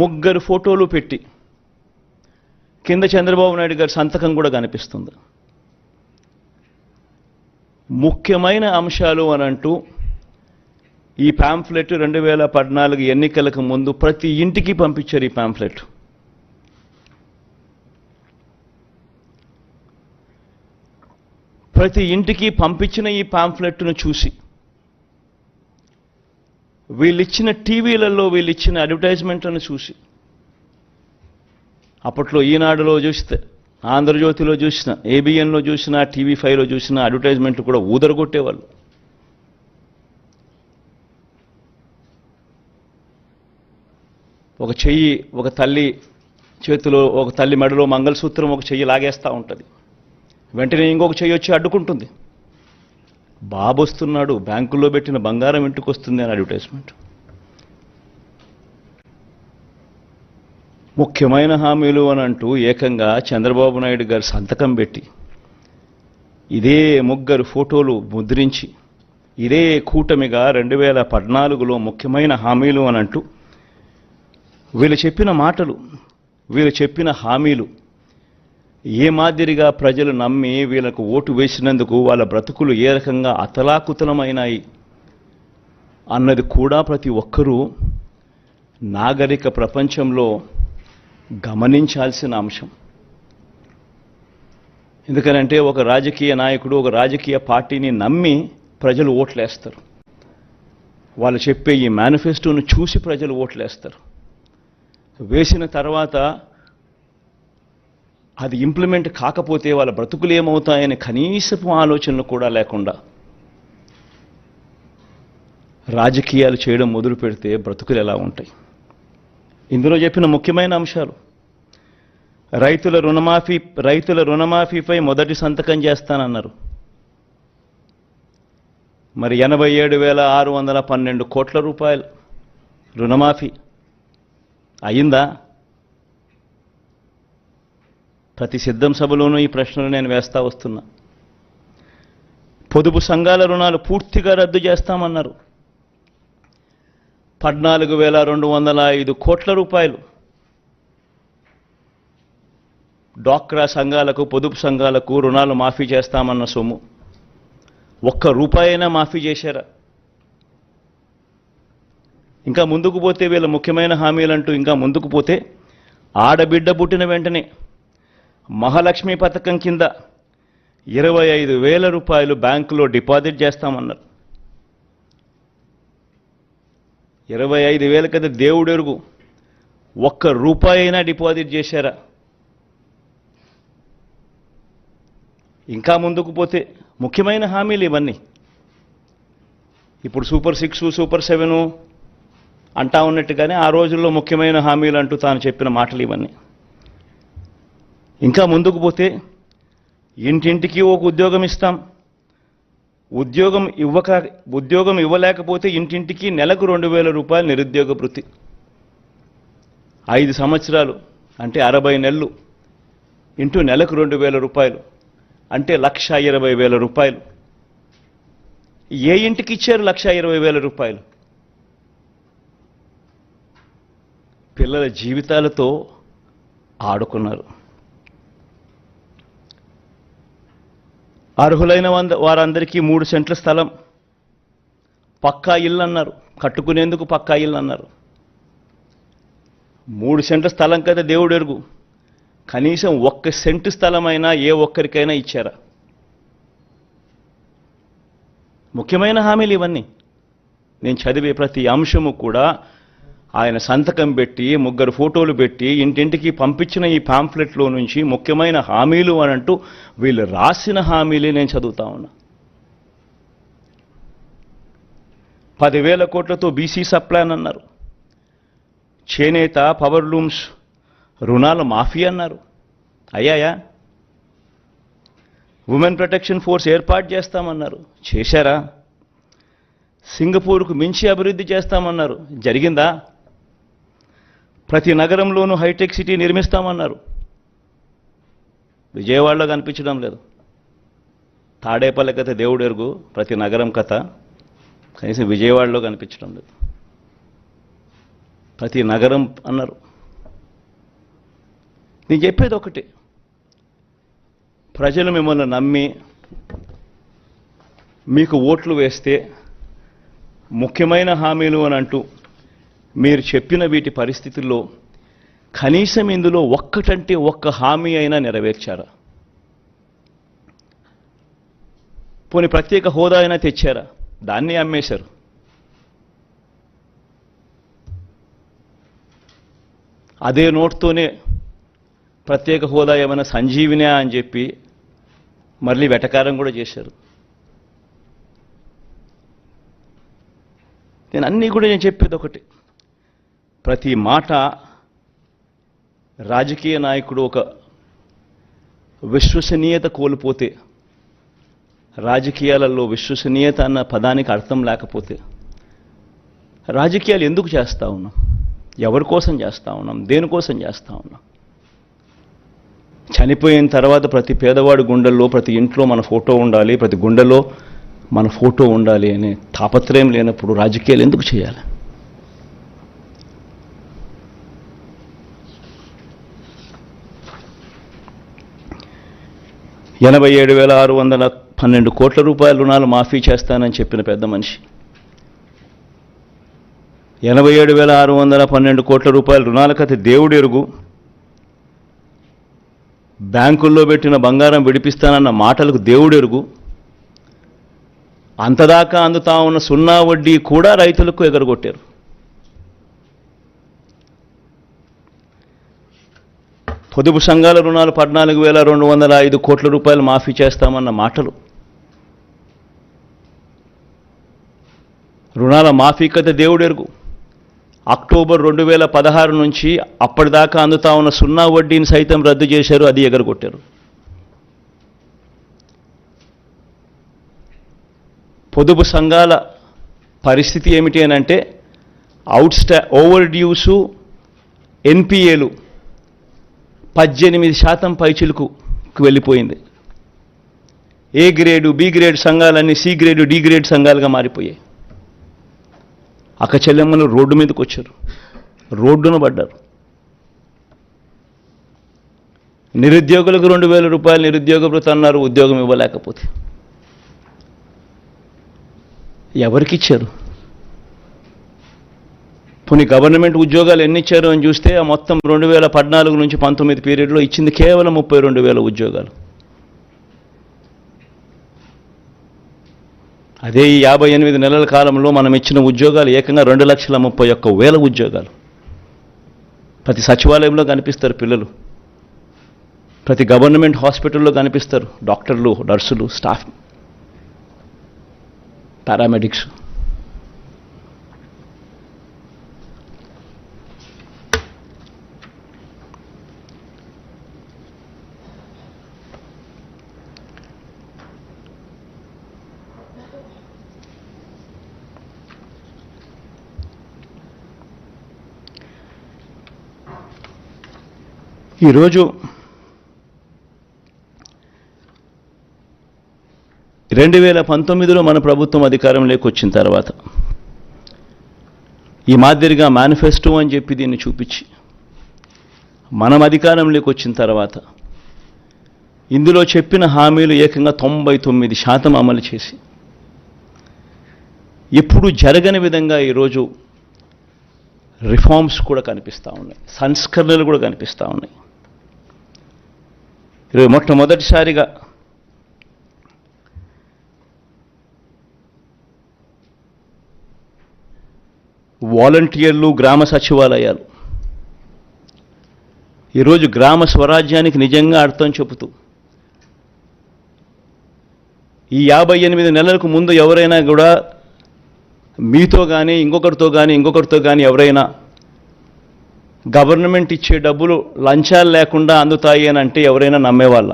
ముగ్గురు ఫోటోలు పెట్టి కింద చంద్రబాబు నాయుడు గారి సంతకం కూడా కనిపిస్తుంది. ముఖ్యమైన అంశాలు అనంటూ ఈ పాంఫ్లెట్ 2014 ఎన్నికలకు ముందు ప్రతి ఇంటికి పంపించారు. ఈ పాంఫ్లెట్ ప్రతి ఇంటికి పంపించిన ఈ పాంఫ్లెట్ను చూసి వీళ్ళిచ్చిన టీవీలలో వీళ్ళిచ్చిన అడ్వర్టైజ్మెంట్లను చూసి, అప్పట్లో ఈనాడులో చూస్తే, ఆంధ్రజ్యోతిలో చూసిన, ఏబిఎన్లో చూసిన, TV5లో చూసిన అడ్వర్టైజ్మెంట్లు కూడా ఊదరగొట్టేవాళ్ళు. ఒక చెయ్యి ఒక తల్లి చేతిలో, ఒక తల్లి మెడలో మంగళసూత్రం ఒక చెయ్యి లాగేస్తూ ఉంటుంది. వెంటనే ఇంకొక చెయ్యి వచ్చి అడ్డుకుంటుంది. బాబు వస్తున్నాడు, బ్యాంకుల్లో పెట్టిన బంగారం ఇంటికి వస్తుంది అని అడ్వర్టైజ్మెంట్. ముఖ్యమైన హామీలు అని అంటూ ఏకంగా చంద్రబాబు నాయుడు గారు సంతకం పెట్టి ఇదే ముగ్గురు ఫోటోలు ముద్రించి ఇదే కూటమిగా 2014లో ముఖ్యమైన హామీలు అని అంటూ వీళ్ళు చెప్పిన మాటలు, వీళ్ళు చెప్పిన హామీలు ఏ మాదిరిగా ప్రజలు నమ్మి వీళ్ళకు ఓటు వేసినందుకు వాళ్ళ బ్రతుకులు ఏ రకంగా అతలాకుతలమైనాయి అన్నది కూడా ప్రతి ఒక్కరూ నాగరిక ప్రపంచంలో గమనించాల్సిన అంశం. ఎందుకనంటే ఒక రాజకీయ నాయకుడు ఒక రాజకీయ పార్టీని నమ్మి ప్రజలు ఓట్లేస్తారు. వాళ్ళు చెప్పే ఈ మేనిఫెస్టోను చూసి ప్రజలు ఓట్లేస్తారు. వేసిన తర్వాత అది ఇంప్లిమెంట్ కాకపోతే వాళ్ళ బ్రతుకులు ఏమవుతాయని కనీసపు ఆలోచనలు కూడా లేకుండా రాజకీయాలు చేయడం మొదలు పెడితే బ్రతుకులు ఎలా ఉంటాయి? ఇందులో చెప్పిన ముఖ్యమైన అంశాలు, రైతుల రుణమాఫీపై మొదటి సంతకం చేస్తానన్నారు. మరి 87,612 కోట్ల రూపాయలు రుణమాఫీ అయిందా? ప్రతి సిద్ధం సభలోనూ ఈ ప్రశ్నలు నేను వేస్తా వస్తున్నా. పొదుపు సంఘాల రుణాలు పూర్తిగా రద్దు చేస్తామన్నారు. 14,205 కోట్ల రూపాయలు డ్వాక్రా సంఘాలకు, పొదుపు సంఘాలకు రుణాలు మాఫీ చేస్తామన్న సొమ్ము ₹1 అయినా మాఫీ చేశారా? ఇంకా ముందుకు పోతే వీళ్ళ ముఖ్యమైన హామీలంటూ ఇంకా ముందుకు పోతే ఆడబిడ్డ పుట్టిన వెంటనే మహాలక్ష్మి పథకం కింద 25,000 రూపాయలు బ్యాంకులో డిపాజిట్ చేస్తామన్నారు. 25,000 కదా దేవుడెరుగు, ₹1 అయినా డిపాజిట్ చేశారా? ఇంకా ముందుకు పోతే ముఖ్యమైన హామీలు ఇవన్నీ. ఇప్పుడు సూపర్ 6, సూపర్ 7 అంటా ఉన్నట్టుగానే ఆ రోజుల్లో ముఖ్యమైన హామీలు అంటూ తాను చెప్పిన మాటలు ఇవన్నీ. ఇంకా ముందుకు పోతే ఇంటింటికి ఒక ఉద్యోగం ఇస్తాం, ఉద్యోగం ఇవ్వలేకపోతే ఇంటింటికి నెలకు 2,000 రూపాయలు నిరుద్యోగ భృతి, 5 సంవత్సరాలు అంటే 60 నెలలు ఇంటూ నెలకు 2,000 రూపాయలు అంటే 1,20,000 రూపాయలు. ఏ ఇంటికి ఇచ్చారు 1,20,000 రూపాయలు? పిల్లల జీవితాలతో ఆడుకున్నారు. అర్హులైన వారందరికీ 3 సెంట్ల స్థలం, పక్కా ఇల్లు అన్నారు, కట్టుకునేందుకు పక్కా ఇల్లు అన్నారు. 3 సెంట్ల స్థలం కదా దేవుడు ఎరుగు, కనీసం 1 సెంటు స్థలమైనా ఏ ఒక్కరికైనా ఇచ్చారా? ముఖ్యమైన హామీలు ఇవన్నీ. నేను చదివే ప్రతి అంశము కూడా ఆయన సంతకం పెట్టి 3 ఫోటోలు పెట్టి ఇంటింటికి పంపించిన ఈ పాంఫ్లెట్లో నుంచి ముఖ్యమైన హామీలు అని అంటూ వీళ్ళు రాసిన హామీలే నేను చదువుతా ఉన్నా. 10,000 కోట్లతో బీసీ సప్లాన్ అన్నారు. చేనేత, పవర్ లూమ్స్ రుణాల మాఫీ అన్నారు. అయ్యాయా? ఉమెన్ ప్రొటెక్షన్ ఫోర్స్ ఏర్పాటు చేస్తామన్నారు. చేశారా? సింగపూర్కు మించి అభివృద్ధి చేస్తామన్నారు. జరిగిందా? ప్రతి నగరంలోనూ హైటెక్ సిటీ నిర్మిస్తామన్నారు. విజయవాడలో కనిపించడం లేదు. తాడేపల్లి కథ దేవుడు ఎరుగు, ప్రతి నగరం కథ కనీసం విజయవాడలో కనిపించడం లేదు. ప్రతి నగరం అన్నారు. నేను చెప్పేది ఒకటి, ప్రజలు మిమ్మల్ని నమ్మి మీకు ఓట్లు వేస్తే ముఖ్యమైన హామీలు అని అంటూ మీరు చెప్పిన వీటి పరిస్థితుల్లో కనీసం ఇందులో ఒక్కటంటే ఒక్క హామీ అయినా నెరవేర్చారా? పోనీ ప్రత్యేక హోదా అయినా తెచ్చారా? దాన్ని అమ్మేశారు. అదే నోట్తోనే ప్రత్యేక హోదా ఏమైనా సంజీవినా అని చెప్పి మళ్ళీ వెటకారం కూడా చేశారు. నేను చెప్పేది ఒకటి, ప్రతి మాట రాజకీయ నాయకుడు ఒక విశ్వసనీయత కోల్పోతే, రాజకీయాలలో విశ్వసనీయత అన్న పదానికి అర్థం లేకపోతే రాజకీయాలు ఎందుకు చేస్తూ ఉన్నాం? ఎవరి కోసం చేస్తూ ఉన్నాం? దేనికోసం చేస్తూ ఉన్నాం? చనిపోయిన తర్వాత ప్రతి పేదవాడి గుండెల్లో, ప్రతి ఇంట్లో మన ఫోటో ఉండాలి, ప్రతి గుండెలో మన ఫోటో ఉండాలి అనే తాపత్రయం లేనప్పుడు రాజకీయాలు ఎందుకు చేయాలి? ₹87,612 కోట్ల రుణాలు మాఫీ చేస్తానని చెప్పిన పెద్ద మనిషి 87,612 కోట్ల రూపాయల రుణాల కథ దేవుడు ఎరుగు. బ్యాంకుల్లో పెట్టిన బంగారం విడిపిస్తానన్న మాటలకు దేవుడు ఎరుగు. అంతదాకా అందుతా ఉన్న సున్నా వడ్డీ కూడా రైతులకు ఎగరగొట్టారు. పొదుపు సంఘాల రుణాలు 14,205 కోట్ల రూపాయలు మాఫీ చేస్తామన్న మాటలు, రుణాల మాఫీ కథ దేవుడు ఎరుగు. అక్టోబర్ 2016 నుంచి అప్పటిదాకా అందుతా ఉన్న సున్నా వడ్డీని సైతం రద్దు చేశారు, అది ఎగరగొట్టారు. పొదుపు సంఘాల పరిస్థితి ఏమిటి అని అంటే ఓవర్ డ్యూసు ఎన్పిఏలు 18% పైచిలుకు వెళ్ళిపోయింది. ఏ గ్రేడు, బి గ్రేడ్ సంఘాలన్నీ సి గ్రేడు, డి గ్రేడ్ సంఘాలుగా మారిపోయాయి. అక్క చెల్లెమ్మలు రోడ్డు మీదకి వచ్చారు, రోడ్డున పడ్డారు. నిరుద్యోగులకు 2,000 రూపాయలు నిరుద్యోగ భృతి అన్నారు, ఉద్యోగం ఇవ్వలేకపోతే. ఎవరికిచ్చారు? పోనీ గవర్నమెంట్ ఉద్యోగాలు ఎన్ని ఇచ్చారు అని చూస్తే ఆ మొత్తం 2014 నుంచి 19 పీరియడ్లో ఇచ్చింది కేవలం 32,000 ఉద్యోగాలు. అదే ఈ 58 నెలల కాలంలో మనం ఇచ్చిన ఉద్యోగాలు ఏకంగా 2,31,000 ఉద్యోగాలు. ప్రతి సచివాలయంలో కనిపిస్తారు పిల్లలు, ప్రతి గవర్నమెంట్ హాస్పిటల్లో కనిపిస్తారు డాక్టర్లు, నర్సులు, స్టాఫ్, పారామెడిక్స్. ఈరోజు 2019లో మన ప్రభుత్వం అధికారంలోకి వచ్చిన తర్వాత ఈ మాదిరిగా మేనిఫెస్టో అని చెప్పి దీన్ని చూపించి మనం అధికారంలోకి వచ్చిన తర్వాత ఇందులో చెప్పిన హామీలు ఏకంగా 99% అమలు చేసి ఎప్పుడు జరగని విధంగా ఈరోజు రిఫార్మ్స్ కూడా కనిపిస్తూ ఉన్నాయి, సంస్కరణలు కూడా కనిపిస్తూ ఉన్నాయి. ఈరోజు మొట్టమొదటిసారిగా వాలంటీర్లు, గ్రామ సచివాలయాలు ఈరోజు గ్రామ స్వరాజ్యానికి నిజంగా అర్థం చెబుతూ ఈ 58 నెలలకు ముందు ఎవరైనా కూడా మీతో కానీ ఇంకొకరితో కానీ ఎవరైనా గవర్నమెంట్ ఇచ్చే డబ్బులు లంచాలు లేకుండా అందుతాయి అని అంటే ఎవరైనా నమ్మేవాళ్ళ?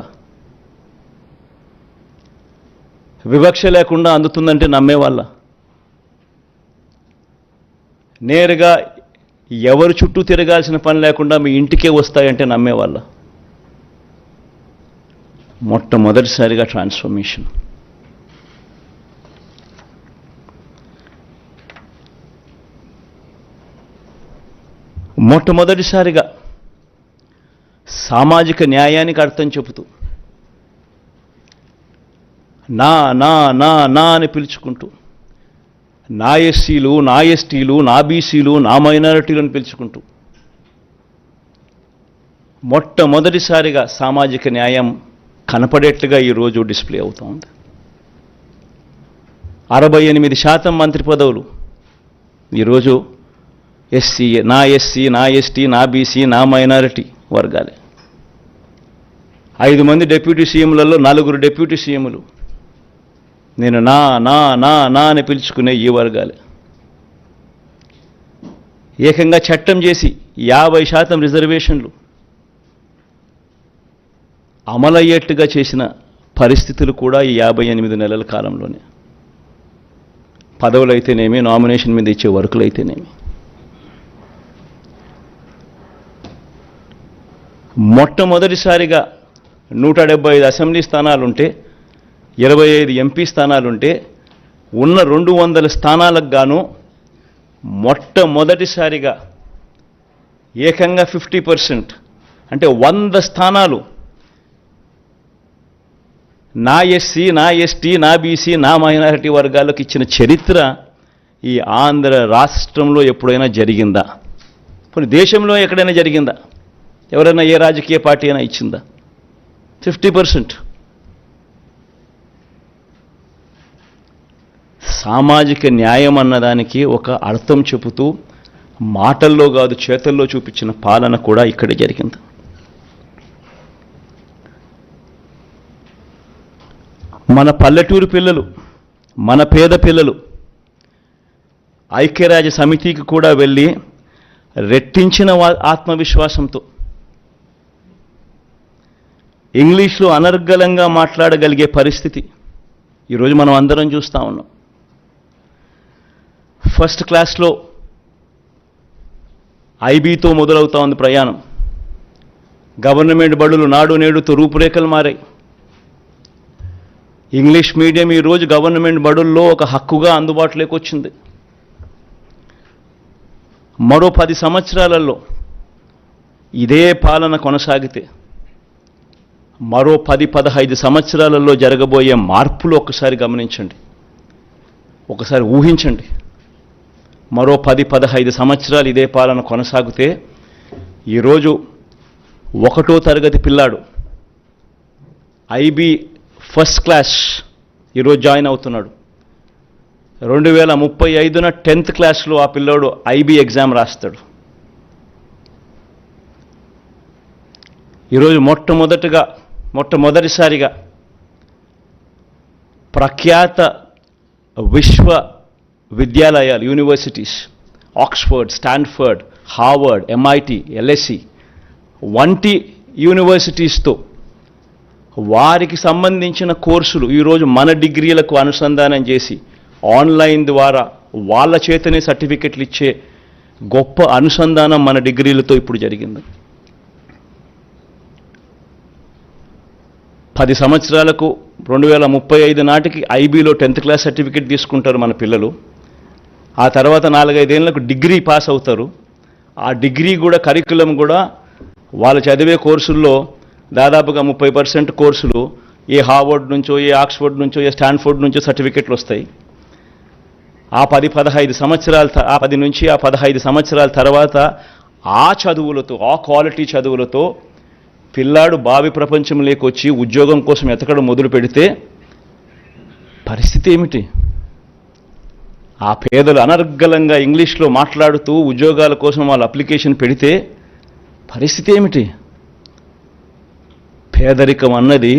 వివక్ష లేకుండా అందుతుందంటే నమ్మేవాళ్ళ? నేరుగా ఎవరు చుట్టూ తిరగాల్సిన పని లేకుండా మీ ఇంటికే వస్తాయంటే నమ్మేవాళ్ళ? మొట్టమొదటిసారిగా ట్రాన్స్ఫర్మేషన్. మొట్టమొదటిసారిగా సామాజిక న్యాయానికి అర్థం చెబుతూ నా నా నా నా అని పిలుచుకుంటూ నా ఎస్సీలు, నా ఎస్టీలు, నా బీసీలు, నా మైనారిటీలను పిలుచుకుంటూ మొట్టమొదటిసారిగా సామాజిక న్యాయం కనపడేట్లుగా ఈరోజు డిస్ప్లే అవుతూ ఉంది. 68% మంత్రి పదవులు ఈరోజు ఎస్సీ, నా ఎస్టీ, నా బీసీ, నా మైనారిటీ వర్గాలే. 5 మంది డిప్యూటీ సీఎంలలో 4 డిప్యూటీ సీఎంలు నేను నా నా నా నా అని పిలుచుకునే ఈ వర్గాలే. ఏకంగా చట్టం చేసి 50% రిజర్వేషన్లు అమలయ్యేట్టుగా చేసిన పరిస్థితులు కూడా ఈ 58 నెలల కాలంలోనే. పదవులు అయితేనేమి, నామినేషన్ మీద ఇచ్చే వర్కులు అయితేనేమి. మొట్టమొదటిసారిగా 175 అసెంబ్లీ స్థానాలుంటే, 25 ఎంపీ స్థానాలుంటే, ఉన్న 200 స్థానాలకు గాను మొట్టమొదటిసారిగా ఏకంగా 50%, అంటే 100 స్థానాలు నా ఎస్సీ, నా ఎస్టీ, నా బీసీ, నా మైనారిటీ వర్గాలకు ఇచ్చిన చరిత్ర ఈ ఆంధ్ర రాష్ట్రంలో ఎప్పుడైనా జరిగిందా? కొన్ని దేశంలో ఎక్కడైనా జరిగిందా? ఎవరైనా ఏ రాజకీయ పార్టీ అయినా ఇచ్చిందా? 50%. సామాజిక న్యాయం అన్నదానికి ఒక అర్థం చెబుతూ మాటల్లో కాదు చేతల్లో చూపించిన పాలన కూడా ఇక్కడే జరిగింది. మన పల్లెటూరు పిల్లలు, మన పేద పిల్లలు ఐక్యరాజ్య సమితికి కూడా వెళ్ళి రెట్టించిన ఆత్మవిశ్వాసంతో ఇంగ్లీష్లో అనర్గళంగా మాట్లాడగలిగే పరిస్థితి ఈరోజు మనం అందరం చూస్తూ ఉన్నాం. ఫస్ట్ క్లాస్లో ఐబీతో మొదలవుతా ఉంది ప్రయాణం. గవర్నమెంట్ బడులు నాడు నేడుతో రూపురేఖలు మారాయి. ఇంగ్లీష్ మీడియం ఈరోజు గవర్నమెంట్ బడుల్లో ఒక హక్కుగా అందుబాటులోకి వచ్చింది. మరో 10 సంవత్సరాలలో ఇదే పాలన కొనసాగితే మరో 10-15 సంవత్సరాలలో జరగబోయే మార్పులు ఒక్కసారి గమనించండి, ఒకసారి ఊహించండి. మరో 10-15 సంవత్సరాలు ఇదే పాలన కొనసాగితే ఈరోజు 1వ తరగతి పిల్లాడు ఐబీ ఫస్ట్ క్లాస్ ఈరోజు జాయిన్ అవుతున్నాడు. 2035న 10th క్లాస్లో ఆ పిల్లోడు ఐబీ ఎగ్జామ్ రాస్తాడు. ఈరోజు మొట్టమొదటిసారిగా ప్రఖ్యాత విశ్వ విద్యాలయాలు, universities, Oxford, Stanford, Harvard, MIT, LSC వంటి యూనివర్సిటీస్తో వారికి సంబంధించిన కోర్సులు ఈరోజు మన డిగ్రీలకు అనుసంధానం చేసి ఆన్లైన్ ద్వారా వాళ్ళ చేతనే సర్టిఫికెట్లు ఇచ్చే గొప్ప అనుసంధానం మన డిగ్రీలతో ఇప్పుడు జరిగింది. 10 సంవత్సరాలకు 2035 నాటికి ఐబీలో 10th క్లాస్ సర్టిఫికెట్ తీసుకుంటారు మన పిల్లలు. ఆ తర్వాత 4-5 ఏళ్లకు డిగ్రీ పాస్ అవుతారు. ఆ డిగ్రీ కూడా కరికులం కూడా వాళ్ళు చదివే కోర్సుల్లో దాదాపుగా 30% కోర్సులు ఏ హార్వర్డ్ నుంచో, ఏ ఆక్స్ఫర్డ్ నుంచో, ఏ స్టాన్ఫోర్డ్ నుంచో సర్టిఫికెట్లు వస్తాయి. ఆ 10-15 సంవత్సరాల తర్వాత ఆ చదువులతో, ఆ క్వాలిటీ చదువులతో పిల్లాడు భావి ప్రపంచంలోకి వచ్చి ఉద్యోగం కోసం ఎతకడం మొదలు పెడితే పరిస్థితి ఏమిటి? ఆ పేదలు అనర్గళంగా ఇంగ్లీష్లో మాట్లాడుతూ ఉద్యోగాల కోసం వాళ్ళు అప్లికేషన్ పెడితే పరిస్థితి ఏమిటి? పేదరికం అన్నది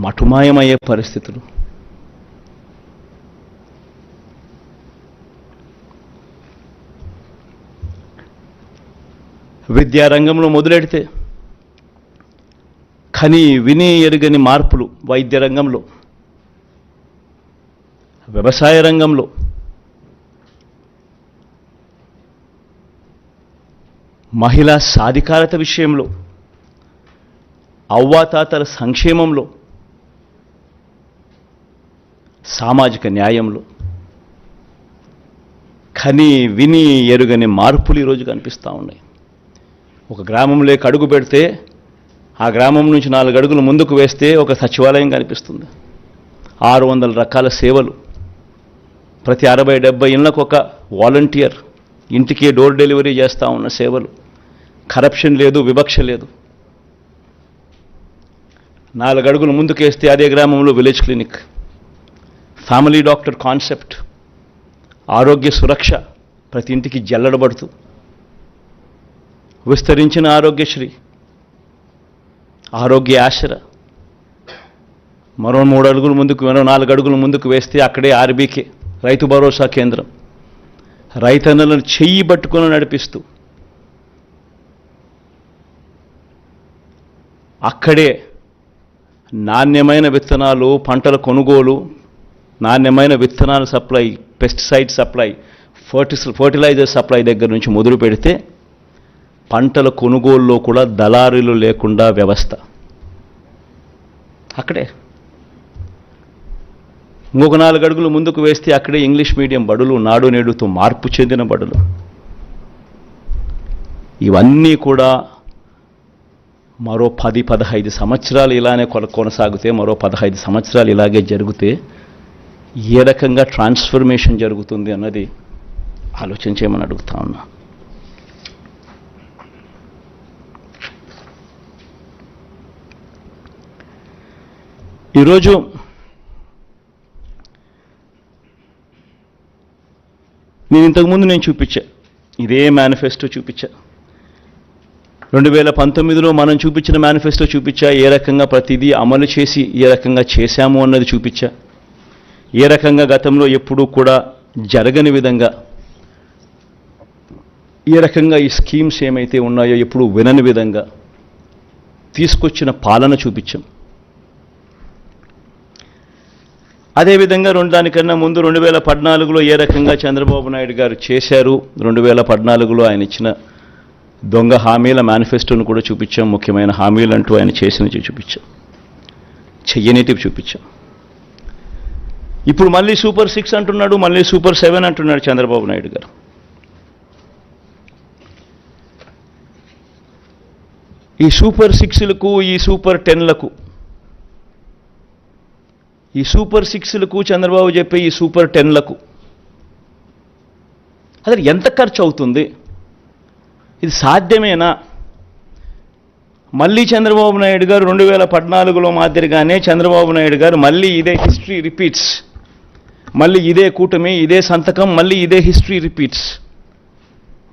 మటుమాయమయ్యే పరిస్థితులు. విద్యారంగంలో మొదలెడితే కని విని ఎరుగని మార్పులు వైద్య రంగంలో, వ్యవసాయ రంగంలో, మహిళా సాధికారత విషయంలో, అవ్వాతాతల సంక్షేమంలో, సామాజిక న్యాయంలో కని విని ఎరుగని మార్పులు ఈరోజు కనిపిస్తూ ఉన్నాయి. ఒక గ్రామంలోకి అడుగు పెడితే ఆ గ్రామం నుంచి 4 అడుగులు ముందుకు వేస్తే ఒక సచివాలయం కనిపిస్తుంది. 600 రకాల సేవలు, ప్రతి 60-70 ఇళ్లకు ఒక వాలంటీర్ ఇంటికి డోర్ డెలివరీ చేస్తూ ఉన్న సేవలు, కరప్షన్ లేదు, వివక్ష లేదు. 4 అడుగులు ముందుకేస్తే అదే గ్రామంలో village clinic, family doctor concept, ఆరోగ్య సురక్ష ప్రతి ఇంటికి జల్లడబడుతూ, విస్తరించిన ఆరోగ్యశ్రీ, ఆరోగ్య ఆశ్ర. మరో 4 అడుగులు ముందుకు వేస్తే అక్కడే ఆర్బీకే రైతు భరోసా కేంద్రం, రైతన్నలను చెయ్యి పట్టుకుని నడిపిస్తూ అక్కడే నాణ్యమైన విత్తనాలు, పంటల కొనుగోలు, నాణ్యమైన విత్తనాల supply, pesticide supply, fertiliser supply దగ్గర నుంచి మొదలు పెడితే పంటల కొనుగోలులో కూడా దళారీలు లేకుండా వ్యవస్థ అక్కడే. ఇంకొక 4 అడుగులు ముందుకు వేస్తే అక్కడే ఇంగ్లీష్ మీడియం బడులు, నాడు నేడుతో మార్పు చెందిన బడులు. ఇవన్నీ కూడా మరో 10-15 సంవత్సరాలు ఇలానే కొనసాగితే, మరో 15 సంవత్సరాలు ఇలాగే జరిగితే ఏ రకంగా ట్రాన్స్ఫర్మేషన్ జరుగుతుంది అన్నది ఆలోచించేయమని అడుగుతా ఉన్నా. ఈరోజు నేను ఇంతకుముందు చూపించా, ఇదే మేనిఫెస్టో చూపించా. 2019లో మనం చూపించిన మేనిఫెస్టో చూపించా. ఏ రకంగా ప్రతిదీ అమలు చేసి ఏ రకంగా చేశాము అన్నది చూపించా. ఏ రకంగా గతంలో ఎప్పుడూ కూడా జరగని విధంగా, ఏ రకంగా ఈ స్కీమ్స్ ఏమైతే ఉన్నాయో ఎప్పుడు వినని విధంగా తీసుకొచ్చిన పాలన చూపించాం. అదేవిధంగా దానికన్నా ముందు 2014లో ఏ రకంగా చంద్రబాబు నాయుడు గారు చేశారు, 2014లో ఆయన ఇచ్చిన దొంగ హామీల మేనిఫెస్టోను కూడా చూపించాం. ముఖ్యమైన హామీలు అంటూ ఆయన చేసినవి చూపించాం, చెయ్యనిటివి చూపించాం. ఇప్పుడు మళ్ళీ సూపర్ 6 అంటున్నాడు, మళ్ళీ సూపర్ 7 అంటున్నాడు చంద్రబాబు నాయుడు గారు. ఈ సూపర్ 6లకు, ఈ సూపర్ 10లకు, ఈ సూపర్ 6లకు చంద్రబాబు చెప్పే ఈ సూపర్ 10లకు అసలు ఎంత ఖర్చు అవుతుంది? ఇది సాధ్యమేనా? మళ్ళీ చంద్రబాబు నాయుడు గారు 2014లో మాదిరిగానే చంద్రబాబు నాయుడు గారు మళ్ళీ ఇదే హిస్టరీ రిపీట్స్, మళ్ళీ ఇదే కూటమి, ఇదే సంతకం, మళ్ళీ ఇదే హిస్టరీ రిపీట్స్,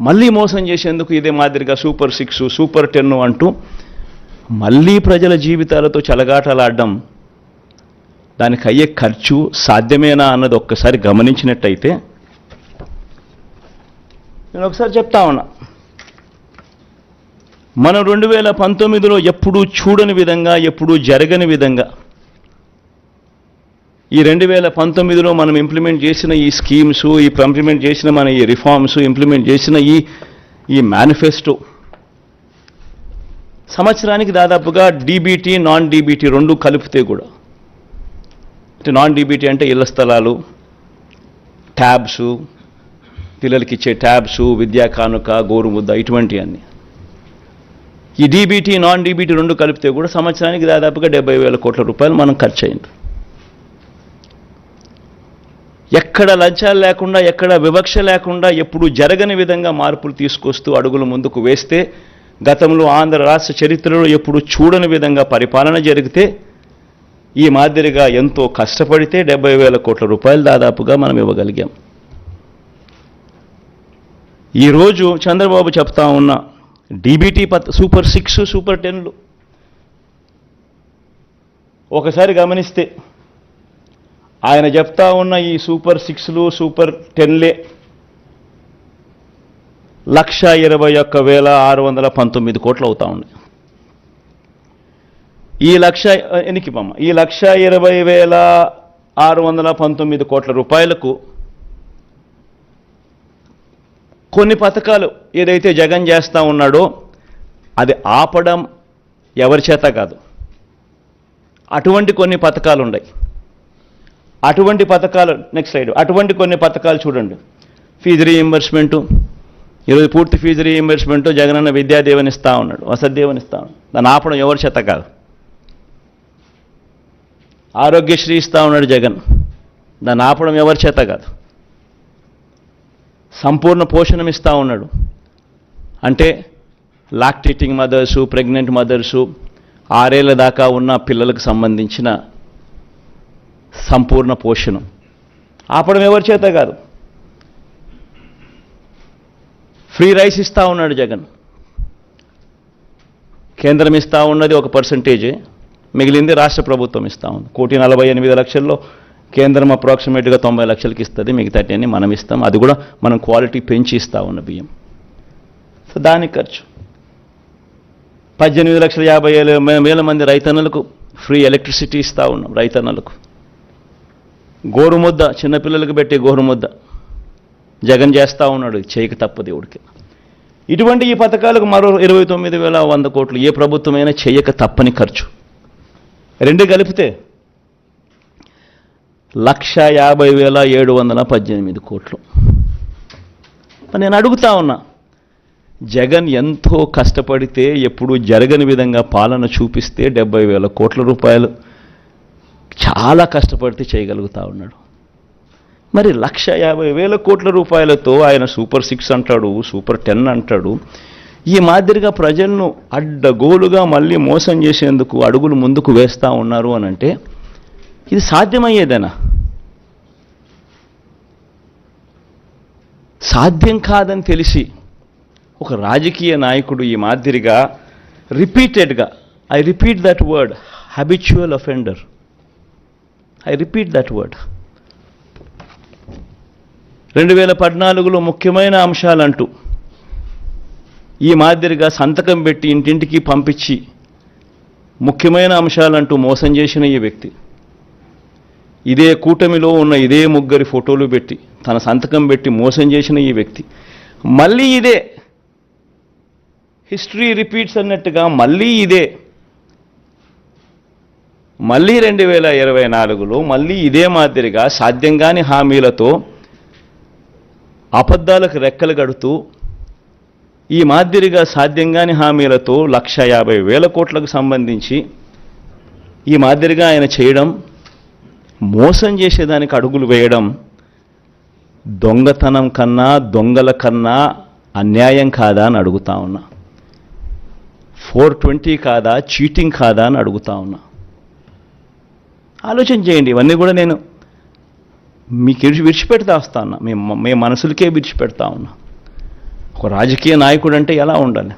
మళ్ళీ మోసం చేసేందుకు ఇదే మాదిరిగా సూపర్ 6, సూపర్ 10 అంటూ మళ్ళీ ప్రజల జీవితాలతో చెలగాటలాడడం, దానికి అయ్యే ఖర్చు సాధ్యమేనా అన్నది ఒక్కసారి గమనించినట్టయితే, నేను ఒకసారి చెప్తా ఉన్నా, మనం 2019లో ఎప్పుడూ చూడని విధంగా, ఎప్పుడూ జరగని విధంగా ఈ 2019లో మనం ఇంప్లిమెంట్ చేసిన ఈ స్కీమ్స్, ఇంప్లిమెంట్ చేసిన మన ఈ రిఫార్మ్స్, ఇంప్లిమెంట్ చేసిన ఈ మేనిఫెస్టో సంవత్సరానికి దాదాపుగా డీబీటీ, నాన్ డీబీటీ 2 కలిపితే కూడా, అంటే నాన్ డీబీటీ అంటే ఇళ్ల స్థలాలు, ట్యాబ్స్, పిల్లలకి ఇచ్చే ట్యాబ్స్, విద్యా కానుక, గోరుముద్ద, ఇటువంటివన్నీ. ఈ డీబీటీ, నాన్ డీబీటీ 2 కలిపితే కూడా సంవత్సరానికి దాదాపుగా 70,000 కోట్ల రూపాయలు మనం ఖర్చు అయింది. ఎక్కడ లంచాలు లేకుండా, ఎక్కడ వివక్ష లేకుండా, ఎప్పుడు జరగని విధంగా మార్పులు తీసుకొస్తూ అడుగులు ముందుకు వేస్తే, గతంలో ఆంధ్ర రాష్ట్ర చరిత్రలో ఎప్పుడు చూడని విధంగా పరిపాలన జరిగితే, ఈ మాదిరిగా ఎంతో కష్టపడితే 70,000 కోట్ల రూపాయలు దాదాపుగా మనం ఇవ్వగలిగాం. ఈరోజు చంద్రబాబు చెప్తా ఉన్న డీబీటీ సూపర్ 6, సూపర్ 10లు ఒకసారి గమనిస్తే, ఆయన చెప్తా ఉన్న ఈ సూపర్ 6లు, సూపర్ 10లే 1,21,619 కోట్లు అవుతా ఉన్నాయి. ఈ 1,20,619 కోట్ల రూపాయలకు కొన్ని పథకాలు ఏదైతే జగన్ చేస్తూ ఉన్నాడో అది ఆపడం ఎవరి చేత కాదు. అటువంటి కొన్ని పథకాలు ఉన్నాయి. అటువంటి పథకాలు నెక్స్ట్ స్లైడ్, అటువంటి కొన్ని పథకాలు చూడండి. ఫీజు రీయింబర్స్మెంటు, ఈరోజు పూర్తి ఫీజు రీయింబర్స్మెంట్ జగనన్న విద్యాదీవెన ఇస్తా ఉన్నాడు, వసతిదీవెన ఇస్తా ఉన్నాడు. దాన్ని ఆపడం ఎవరి చేత కాదు. ఆరోగ్యశ్రీ ఇస్తా ఉన్నాడు జగన్, దాన్ని ఆపడం ఎవరి చేత కాదు. సంపూర్ణ పోషణం ఇస్తా ఉన్నాడు, అంటే లాక్టేటింగ్ మదర్సు, ప్రెగ్నెంట్ మదర్సు, 6 ఏళ్ల దాకా ఉన్న పిల్లలకు సంబంధించిన సంపూర్ణ పోషణం ఆపడం ఎవరి చేత కాదు. ఫ్రీ రైస్ ఇస్తా ఉన్నాడు జగన్. కేంద్రం ఇస్తా ఉన్నది ఒక పర్సంటేజే, మిగిలింది రాష్ట్ర ప్రభుత్వం ఇస్తా ఉంది. 1,48,00,000లో కేంద్రం అప్రాక్సిమేట్గా 90 లక్షలకి ఇస్తుంది, మిగతాటి అన్ని మనం ఇస్తాం. అది కూడా మనం క్వాలిటీ పెంచి ఇస్తా ఉన్న బియ్యం. సో దానికి ఖర్చు 18,50,000 మంది రైతన్నలకు ఫ్రీ ఎలక్ట్రిసిటీ ఇస్తా ఉన్నాం. రైతన్నలకు గోరుముద్ద, చిన్నపిల్లలకు పెట్టే గోరుముద్ద జగన్ చేస్తూ ఉన్నాడు, చేయక తప్పదు దేవుడికి. ఇటువంటి ఈ పథకాలకు మరో 29,100 కోట్లు ఏ ప్రభుత్వమైనా చేయక తప్పని ఖర్చు. రెండు కలిపితే 1,50,718 కోట్లు. నేను అడుగుతా ఉన్నా, జగన్ ఎంతో కష్టపడితే ఎప్పుడు జరగని విధంగా పాలన చూపిస్తే 70,000 కోట్ల రూపాయలు చాలా కష్టపడితే చేయగలుగుతా ఉన్నాడు. మరి 1,50,000 కోట్ల రూపాయలతో ఆయన సూపర్ 6 అంటాడు, సూపర్ 10 అంటాడు. ఈ మాదిరిగా ప్రజలను అడ్డగోలుగా మళ్ళీ మోసం చేసేందుకు అడుగులు ముందుకు వేస్తూ ఉన్నారు అని అంటే ఇది సాధ్యమయ్యేదేనా? సాధ్యం కాదని తెలిసి ఒక రాజకీయ నాయకుడు ఈ మాదిరిగా రిపీటెడ్గా, I repeat that word, habitual offender, I repeat that word. 2014లో ముఖ్యమైన అంశాలంటూ ఈ మాదిరిగా సంతకం పెట్టి ఇంటింటికి పంపించి ముఖ్యమైన అంశాలంటూ మోసం చేసిన ఈ వ్యక్తి, ఇదే కూటమిలో ఉన్న ఇదే ముగ్గురి ఫోటోలు పెట్టి తన సంతకం పెట్టి మోసం చేసిన ఈ వ్యక్తి మళ్ళీ ఇదే హిస్టరీ రిపీట్స్ అన్నట్టుగా మళ్ళీ 2024లో మళ్ళీ ఇదే మాదిరిగా సాధ్యం కాని హామీలతో అబద్ధాలకు రెక్కలు కడుతూ ఈ మాదిరిగా సాధ్యం కాని హామీలతో 1,50,000 కోట్లకు సంబంధించి ఈ మాదిరిగా ఆయన చేయడం, మోసం చేసేదానికి అడుగులు వేయడం దొంగతనం కన్నా, దొంగల కన్నా అన్యాయం కాదా అని అడుగుతా ఉన్నా. 420 కాదా, చీటింగ్ కాదా అని అడుగుతా ఉన్నా. ఆలోచన చేయండి. ఇవన్నీ కూడా నేను మీకు విడిచిపెడతా వస్తా ఉన్నా, మీ మనసులకే విడిచిపెడతా ఉన్నా. ఒక రాజకీయ నాయకుడు అంటే ఎలా ఉండాలి?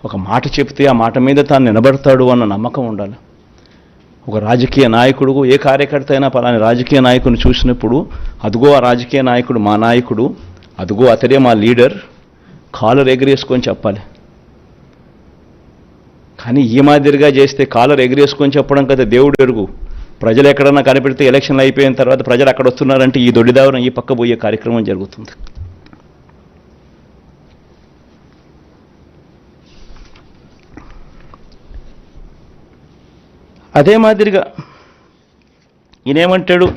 ఒక మాట చెప్తే ఆ మాట మీద తాను నిలబడతాడు అన్న నమ్మకం ఉండాలి. ఒక రాజకీయ నాయకుడు, ఏ కార్యకర్త అయినా పలాని రాజకీయ నాయకుడిని చూసినప్పుడు అదుగో ఆ రాజకీయ నాయకుడు మా నాయకుడు, అదుగో అతడే మా లీడర్, కాలర్ ఎగరేసుకొని చెప్పాలి. కానీ ఈ మాదిరిగా చేస్తే కాలర్ ఎగరేసుకొని చెప్పడం కదా దేవుడు ఎరుగు. ప్రజలు ఎక్కడన్నా కనిపెడితే ఎలక్షన్లు అయిపోయిన తర్వాత ప్రజలు అక్కడ వస్తున్నారంటే ఈ దొడ్డిదావరం ఈ పక్క పోయే కార్యక్రమం జరుగుతుంది. అదే మాదిరిగా ఈయనేమంటాడు,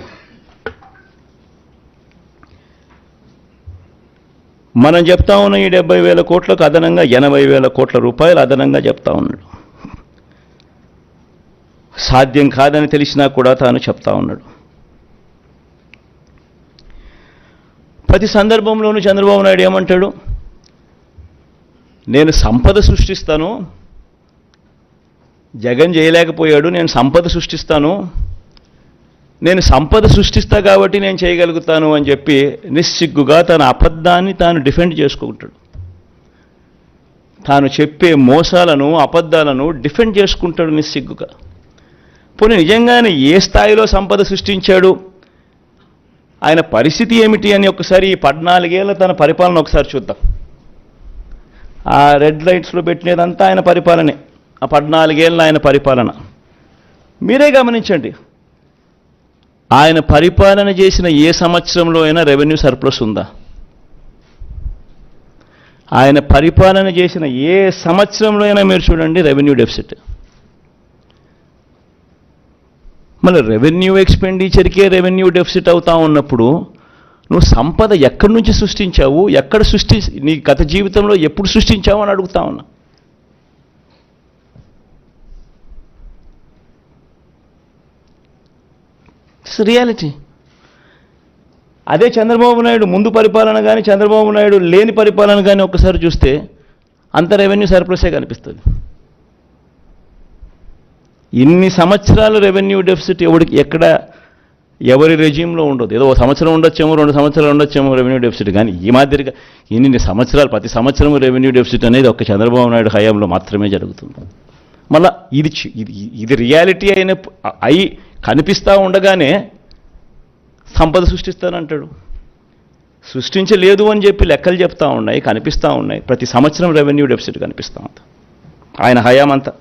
మనం చెప్తా ఉన్న ఈ 70,000 కోట్లకు అదనంగా 80,000 కోట్ల రూపాయలు అదనంగా చెప్తా ఉన్నాడు. సాధ్యం కాదని తెలిసినా కూడా తాను చెప్తా ఉన్నాడు. ప్రతి సందర్భంలోనూ చంద్రబాబు నాయుడు ఏమంటాడు, నేను సంపద సృష్టిస్తాను, జగన్ చేయలేకపోయాడు, నేను సంపద సృష్టిస్తాను, నేను సంపద సృష్టిస్తా కాబట్టి నేను చేయగలుగుతాను అని చెప్పి నిస్సిగ్గుగా తన అబద్ధాన్ని తాను డిఫెండ్ చేసుకుంటాడు. తాను చెప్పే మోసాలను, అబద్ధాలను డిఫెండ్ చేసుకుంటాడు నిస్సిగ్గుగా. పోనీ నిజంగానే ఏ స్థాయిలో సంపద సృష్టించాడు, ఆయన పరిస్థితి ఏమిటి అని ఒకసారి ఈ 14 ఏళ్ళ తన పరిపాలన ఒకసారి చూద్దాం. ఆ రెడ్ లైట్స్లో పెట్టినదంతా ఆయన పరిపాలనే, ఆ 14 ఏళ్ళ ఆయన పరిపాలన మీరే గమనించండి. ఆయన పరిపాలన చేసిన ఏ సంవత్సరంలో అయినా రెవెన్యూ సర్ప్లస్ ఉందా? ఆయన పరిపాలన చేసిన ఏ సంవత్సరంలో అయినా మీరు చూడండి రెవెన్యూ డెఫిసిట్. మళ్ళీ రెవెన్యూ ఎక్స్పెండిచర్కే రెవెన్యూ డెఫిసిట్ అవుతా ఉన్నప్పుడు నువ్వు సంపద ఎక్కడి నుంచి సృష్టించావు, ఎక్కడ నీ గత జీవితంలో ఎప్పుడు సృష్టించావు అని అడుగుతా ఉన్నా. It's reality. అదే చంద్రబాబు నాయుడు ముందు పరిపాలన కానీ చంద్రబాబు నాయుడు లేని పరిపాలన కానీ ఒక్కసారి చూస్తే అంత రెవెన్యూ సర్ప్లసే కనిపిస్తుంది. ఇన్ని సంవత్సరాలు రెవెన్యూ డెఫిసిట్ ఎవరి రెజ్యూమ్లో ఉండదు. ఏదో సంవత్సరం ఉండొచ్చేమో, 2 సంవత్సరాలు ఉండొచ్చేమో రెవెన్యూ డెఫిసిట్, కానీ ఈ మాదిరిగా ఇన్ని సంవత్సరాలు ప్రతి సంవత్సరం రెవెన్యూ డెఫిసిట్ అనేది ఒక్క చంద్రబాబు నాయుడు హయాంలో మాత్రమే జరుగుతుంది. మళ్ళా ఇది రియాలిటీ అయి కనిపిస్తూ ఉండగానే సంపద సృష్టిస్తానంటాడు. సృష్టించలేదు అని చెప్పి లెక్కలు చెప్తా ఉన్నాయి, కనిపిస్తూ ఉన్నాయి. ప్రతి సంవత్సరం రెవెన్యూ డెఫిసిట్ కనిపిస్తూ ఉంది ఆయన హయాం అంతా.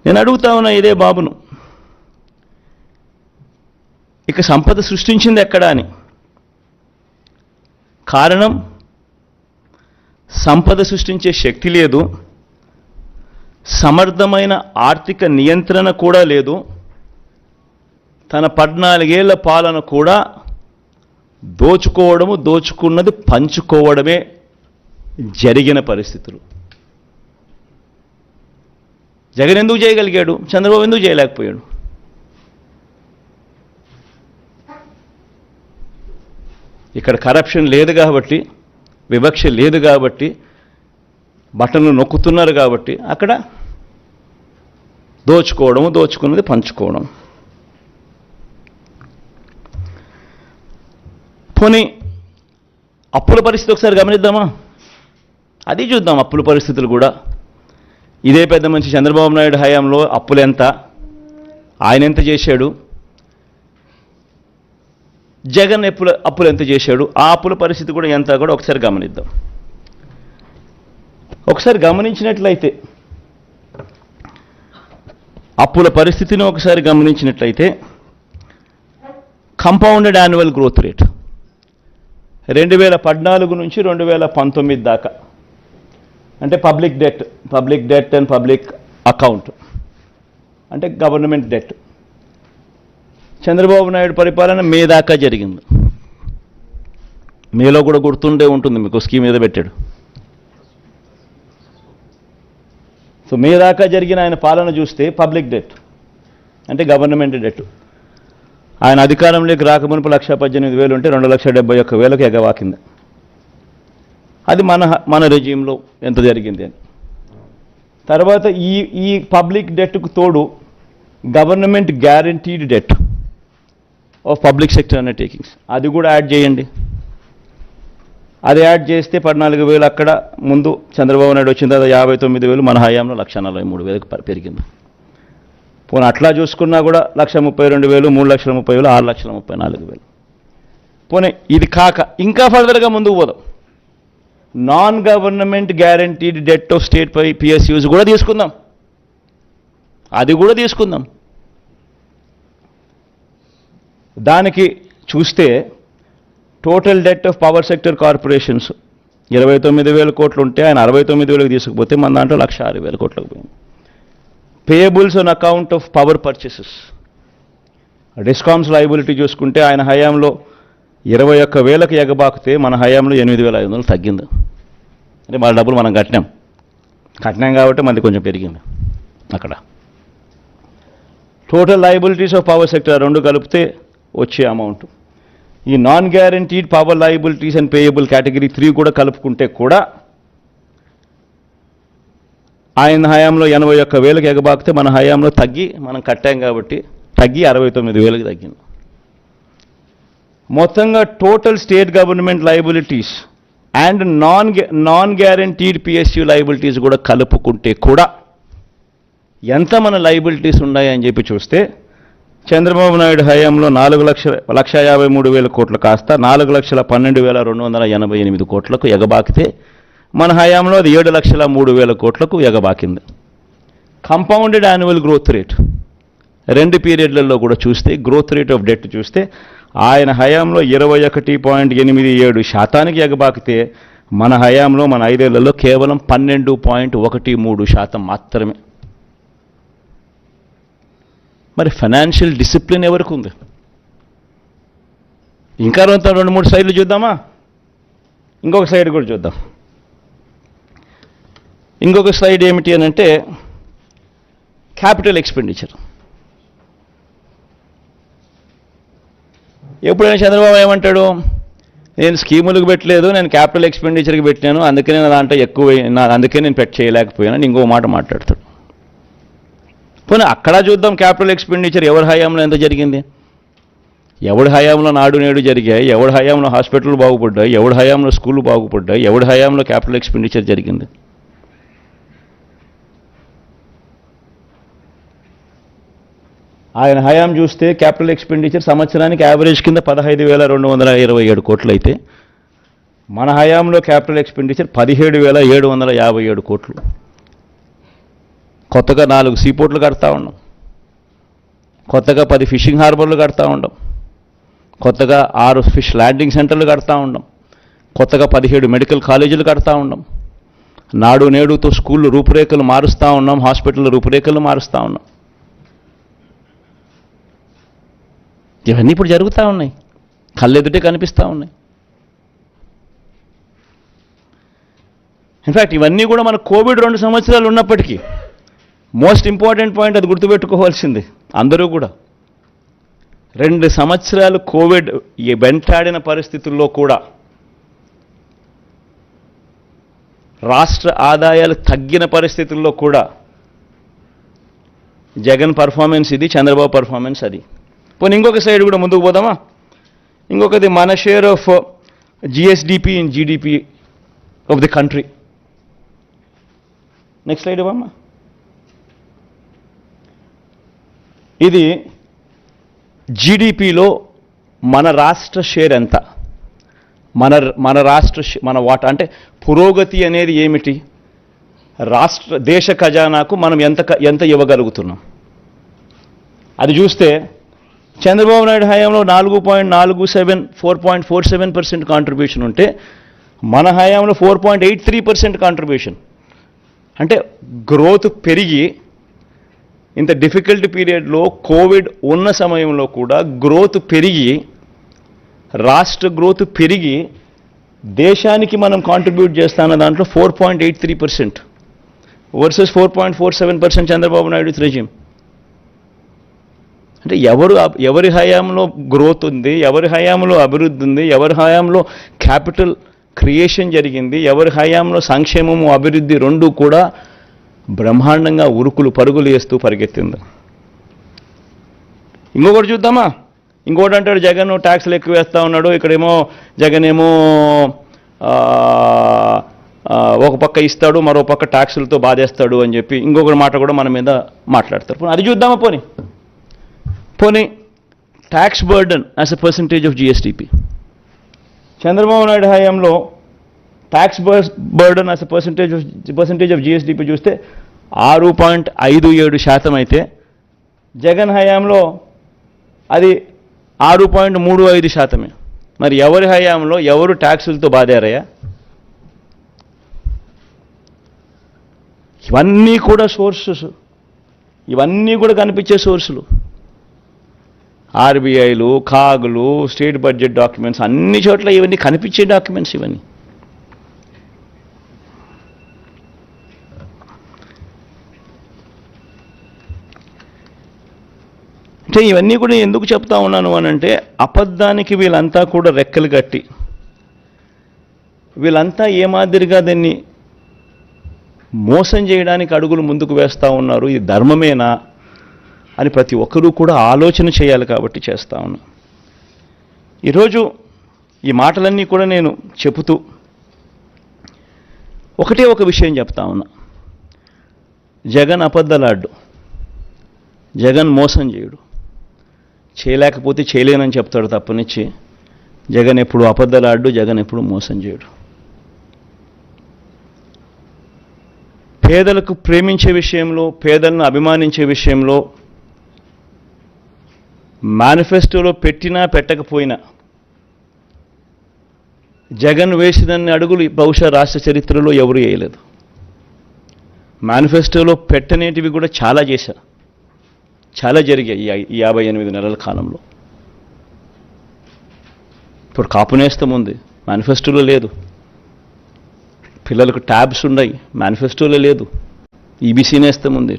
నేను అడుగుతా ఉన్నా ఇదే బాబును, ఇక సంపద సృష్టించింది ఎక్కడా అని. కారణం, సంపద సృష్టించే శక్తి లేదు, సమర్థమైన ఆర్థిక నియంత్రణ కూడా లేదు, తన 14 ఏళ్ల పాలన కూడా దోచుకున్నది పంచుకోవడమే జరిగిన పరిస్థితులు. జగన్ ఎందుకు చేయగలిగాడు, చంద్రబాబు ఎందుకు చేయలేకపోయాడు? ఇక్కడ కరప్షన్ లేదు కాబట్టి, వివక్ష లేదు కాబట్టి, బటన్లు నొక్కుతున్నారు కాబట్టి అక్కడ దోచుకున్నది పంచుకోవడం. పోనీ అప్పుల పరిస్థితి ఒకసారి గమనిద్దామా? అది చూద్దాం. అప్పుల పరిస్థితులు కూడా ఇదే పెద్ద మనిషి చంద్రబాబు నాయుడు హయాంలో అప్పులు ఎంత, ఆయన ఎంత చేశాడు, జగన్ అప్పులు ఎంత చేశాడు, ఆ అప్పుల పరిస్థితి కూడా ఎంత కూడా ఒకసారి గమనిద్దాం. ఒకసారి గమనించినట్లయితే, అప్పుల పరిస్థితిని ఒకసారి గమనించినట్లయితే, కంపౌండెడ్ యాన్యువల్ గ్రోత్ రేట్ 2014 నుంచి 2019 దాకా, అంటే public debt and public account అంటే గవర్నమెంట్ డెట్, చంద్రబాబు నాయుడు పరిపాలన మే దాకా జరిగింది. మేలో కూడా గుర్తుండే ఉంటుంది మీకు, స్కీమ్ మీద పెట్టాడు. సో మే దాకా జరిగిన ఆయన పాలన చూస్తే పబ్లిక్ డెట్ అంటే గవర్నమెంట్ డెట్, ఆయన అధికారంలోకి రాకమునుపు 1,18,000 ఉంటే 2,71,000 ఎగవాకింది. అది మన రెజ్యూమ్లో ఎంత జరిగింది అని. తర్వాత ఈ పబ్లిక్ డెట్కు తోడు government guaranteed det of public sector undertakings, అది కూడా యాడ్ చేయండి. అది యాడ్ చేస్తే 14,000 అక్కడ ముందు చంద్రబాబు నాయుడు వచ్చిన తర్వాత 59,000, మన హయాంలో 1,43,000 పెరిగింది. పోనీ అట్లా చూసుకున్నా కూడా 1,32,000, 3,30,000, 6,34,000. పోనీ ఇది కాక ఇంకా ఫర్దర్గా ముందుకు పోదాం. Non government guaranteed det of state PSUs కూడా తీసుకుందాం, అది కూడా తీసుకుందాం. దానికి చూస్తే total det of power sector corporations 29,000 కోట్లు ఉంటే ఆయన 69,000 తీసుకుపోతే మన దాంట్లో 1,06,000 కోట్లకు పోయింది. Payables on account of power purchases, discoms liability చూసుకుంటే ఆయన హయాంలో 21,000కి ఎగబాకితే మన హయాంలో 8,500 తగ్గింది. అంటే మన డబ్బులు మనం కట్టినాం కాబట్టి మనది కొంచెం పెరిగింది అక్కడ. Total liabilities of power sector 2 కలిపితే వచ్చే అమౌంట్, ఈ non guaranteed power liabilities and payable category 3 కూడా కలుపుకుంటే కూడా ఆయన హయాంలో 81,000కి ఎగబాకితే మన హయాంలో మనం కట్టాం కాబట్టి తగ్గి 69,000కి తగ్గింది. మొత్తంగా total state government liabilities and non guaranteed PSU liabilities కూడా కలుపుకుంటే కూడా ఎంత మన లయబిలిటీస్ ఉన్నాయని చెప్పి చూస్తే చంద్రబాబు నాయుడు హయాంలో 4,53,000 కోట్లు కాస్త 4,12,288 కోట్లకు ఎగబాకితే మన హయాంలో అది 7,03,000 కోట్లకు ఎగబాకింది. కంపౌండెడ్ యాన్యువల్ గ్రోత్ రేట్ 2 పీరియడ్లలో కూడా చూస్తే గ్రోత్ రేట్ ఆఫ్ డెట్ చూస్తే ఆయన హయాంలో 21.87% ఎగబాకితే మన హయాంలో మన 5 ఏళ్లలో కేవలం 12.13% మాత్రమే. మరి ఫైనాన్షియల్ డిసిప్లిన్ ఎవరికి ఉంది? ఇంకా 2-3 స్లైడ్లు చూద్దామా? ఇంకొక స్లైడ్ కూడా చూద్దాం. ఇంకొక స్లైడ్ ఏమిటి అని అంటే క్యాపిటల్ ఎక్స్పెండిచర్. ఎప్పుడైనా చంద్రబాబు ఏమంటాడు, నేను స్కీములకు పెట్టలేదు, నేను క్యాపిటల్ ఎక్స్పెండిచర్కి పెట్టాను, అందుకే నేను దాంట్లో ఎక్కువ, అందుకే నేను చేయలేకపోయాను ఇంకో మాట మాట్లాడతాడు. పోనీ అక్కడ చూద్దాం క్యాపిటల్ ఎక్స్పెండిచర్ ఎవరి హయాంలో ఎంత జరిగింది, ఎవడి హయాంలో నాడు నేడు జరిగాయి, ఎవడి హయాంలో హాస్పిటల్ బాగుపడ్డాయి, ఎవడి హయాంలో స్కూళ్ళు బాగుపడ్డాయి, ఎవడి హయాంలో క్యాపిటల్ ఎక్స్పెండిచర్ జరిగింది. ఆయన హయాం చూస్తే క్యాపిటల్ ఎక్స్పెండిచర్ సంవత్సరానికి యావరేజ్ కింద 15,227 కోట్లు అయితే మన హయాంలో క్యాపిటల్ ఎక్స్పెండిచర్ 17,757 కోట్లు. కొత్తగా 4 సీపోర్ట్లు కడతా ఉన్నాం, కొత్తగా 10 ఫిషింగ్ హార్బర్లు కడతా ఉన్నాం, కొత్తగా 6 ఫిష్ ల్యాండింగ్ సెంటర్లు కడతా ఉన్నాం, కొత్తగా 17 మెడికల్ కాలేజీలు కడతా ఉన్నాం, నాడు నేడుతో స్కూళ్ళు రూపురేఖలు మారుస్తూ ఉన్నాం, హాస్పిటల్ రూపురేఖలు మారుస్తూ ఉన్నాం. ఇవన్నీ ఇప్పుడు జరుగుతూ ఉన్నాయి, కళ్ళెదుటే కనిపిస్తూ ఉన్నాయి. ఇన్ఫ్యాక్ట్ ఇవన్నీ కూడా మన కోవిడ్ 2 సంవత్సరాలు ఉన్నప్పటికీ మోస్ట్ ఇంపార్టెంట్ పాయింట్ అది గుర్తుపెట్టుకోవాల్సింది అందరూ కూడా, 2 సంవత్సరాలు కోవిడ్ వెంటాడిన పరిస్థితుల్లో కూడా రాష్ట్ర ఆదాయాలు తగ్గిన పరిస్థితుల్లో కూడా జగన్ పర్ఫార్మెన్స్ ఇది, చంద్రబాబు పర్ఫార్మెన్స్ అది. పోనీ ఇంకొక సైడ్ కూడా ముందుకు పోదామా? ఇంకొకది మన share of GSDP in GDP of the country. Next slide ఇవ్వమ్మా. ఇది జీడిపిలో మన రాష్ట్ర షేర్ ఎంత, మన రాష్ట్ర మన వాటా అంటే పురోగతి అనేది ఏమిటి, దేశ ఖజానాకు మనం ఎంత ఇవ్వగలుగుతున్నాం అది చూస్తే చంద్రబాబు నాయుడు హయాంలో 4.47% కాంట్రిబ్యూషన్ ఉంటే మన హయాంలో 4.83% కాంట్రిబ్యూషన్. అంటే గ్రోత్ పెరిగి ఇంత డిఫికల్ట్ పీరియడ్లో కోవిడ్ ఉన్న సమయంలో కూడా గ్రోత్ పెరిగి, రాష్ట్ర గ్రోత్ పెరిగి దేశానికి మనం కాంట్రిబ్యూట్ చేస్తాన్న దాంట్లో 4.83% వర్సెస్ 4.47% చంద్రబాబు నాయుడు రెజ్యూమ్. అంటే ఎవరి హయాంలో గ్రోత్ ఉంది, ఎవరి హయాంలో అభివృద్ధి ఉంది, ఎవరి హయాంలో క్యాపిటల్ క్రియేషన్ జరిగింది, ఎవరి హయాంలో సంక్షేమము అభివృద్ధి రెండూ కూడా బ్రహ్మాండంగా ఉరుకులు పరుగులు వేస్తూ పరిగెత్తింది. ఇంకొకటి చూద్దామా? ఇంకోటి అంటాడు జగన్ ట్యాక్స్లు ఎక్కువ వేస్తూ ఉన్నాడు, ఇక్కడేమో జగన్ ఏమో ఒక పక్క ఇస్తాడు, మరో పక్క ట్యాక్సులతో బాధేస్తాడు అని చెప్పి ఇంకొక మాట కూడా మన మీద మాట్లాడతారు. అది చూద్దామా? పోనీ tax burden as a percentage of GSDP. Chandrababu Naidu హయాంలో tax burden as a percentage of GSDP చూస్తే 6.57% అయితే జగన్ హయాంలో అది 6.35%. మరి ఎవరి హయాంలో ఎవరు ట్యాక్సులతో బాధారయ్యా? ఇవన్నీ కూడా సోర్సెస్, ఇవన్నీ కూడా కనిపించే సోర్సులు. ఆర్బీఐలు, కాగులు, స్టేట్ బడ్జెట్ డాక్యుమెంట్స్, అన్ని చోట్ల ఇవన్నీ కనిపించే డాక్యుమెంట్స్ ఇవన్నీ. అంటే ఇవన్నీ కూడా ఎందుకు చెప్తా ఉన్నాను అనంటే అబద్ధానికి వీళ్ళంతా కూడా రెక్కలు కట్టి వీళ్ళంతా ఏ మాదిరిగా దాన్ని మోసం చేయడానికి అడుగులు ముందుకు వేస్తూ ఉన్నారు. ఇది ధర్మమేనా అని ప్రతి ఒక్కరూ కూడా ఆలోచన చేయాలి కాబట్టి చేస్తా ఉన్నా. ఈరోజు ఈ మాటలన్నీ కూడా నేను చెబుతూ ఒకటే ఒక విషయం చెప్తా ఉన్నా. జగన్ అబద్ధలాడ్డు, జగన్ మోసం చేయడు, చేయలేకపోతే చేయలేనని చెప్తాడు తప్పనిచ్చి జగన్ ఎప్పుడు అబద్ధలాడ్డు, జగన్ ఎప్పుడు మోసం చేయడు. పేదలకు ప్రేమించే విషయంలో, పేదలను అభిమానించే విషయంలో మేనిఫెస్టోలో పెట్టినా పెట్టకపోయినా జగన్ వేసినన్ని అడుగులు బహుశా రాష్ట్ర చరిత్రలో ఎవరు వేయలేదు. మేనిఫెస్టోలో పెట్టనేటివి కూడా చాలా చేశారు, చాలా జరిగాయి ఈ 58 నెలల కాలంలో. ఇప్పుడు కాపు నేస్తం ఉంది, మేనిఫెస్టోలో లేదు. పిల్లలకు ట్యాబ్స్ ఉన్నాయి, మేనిఫెస్టోలో లేదు. ఈబీసీ నేస్తం ఉంది,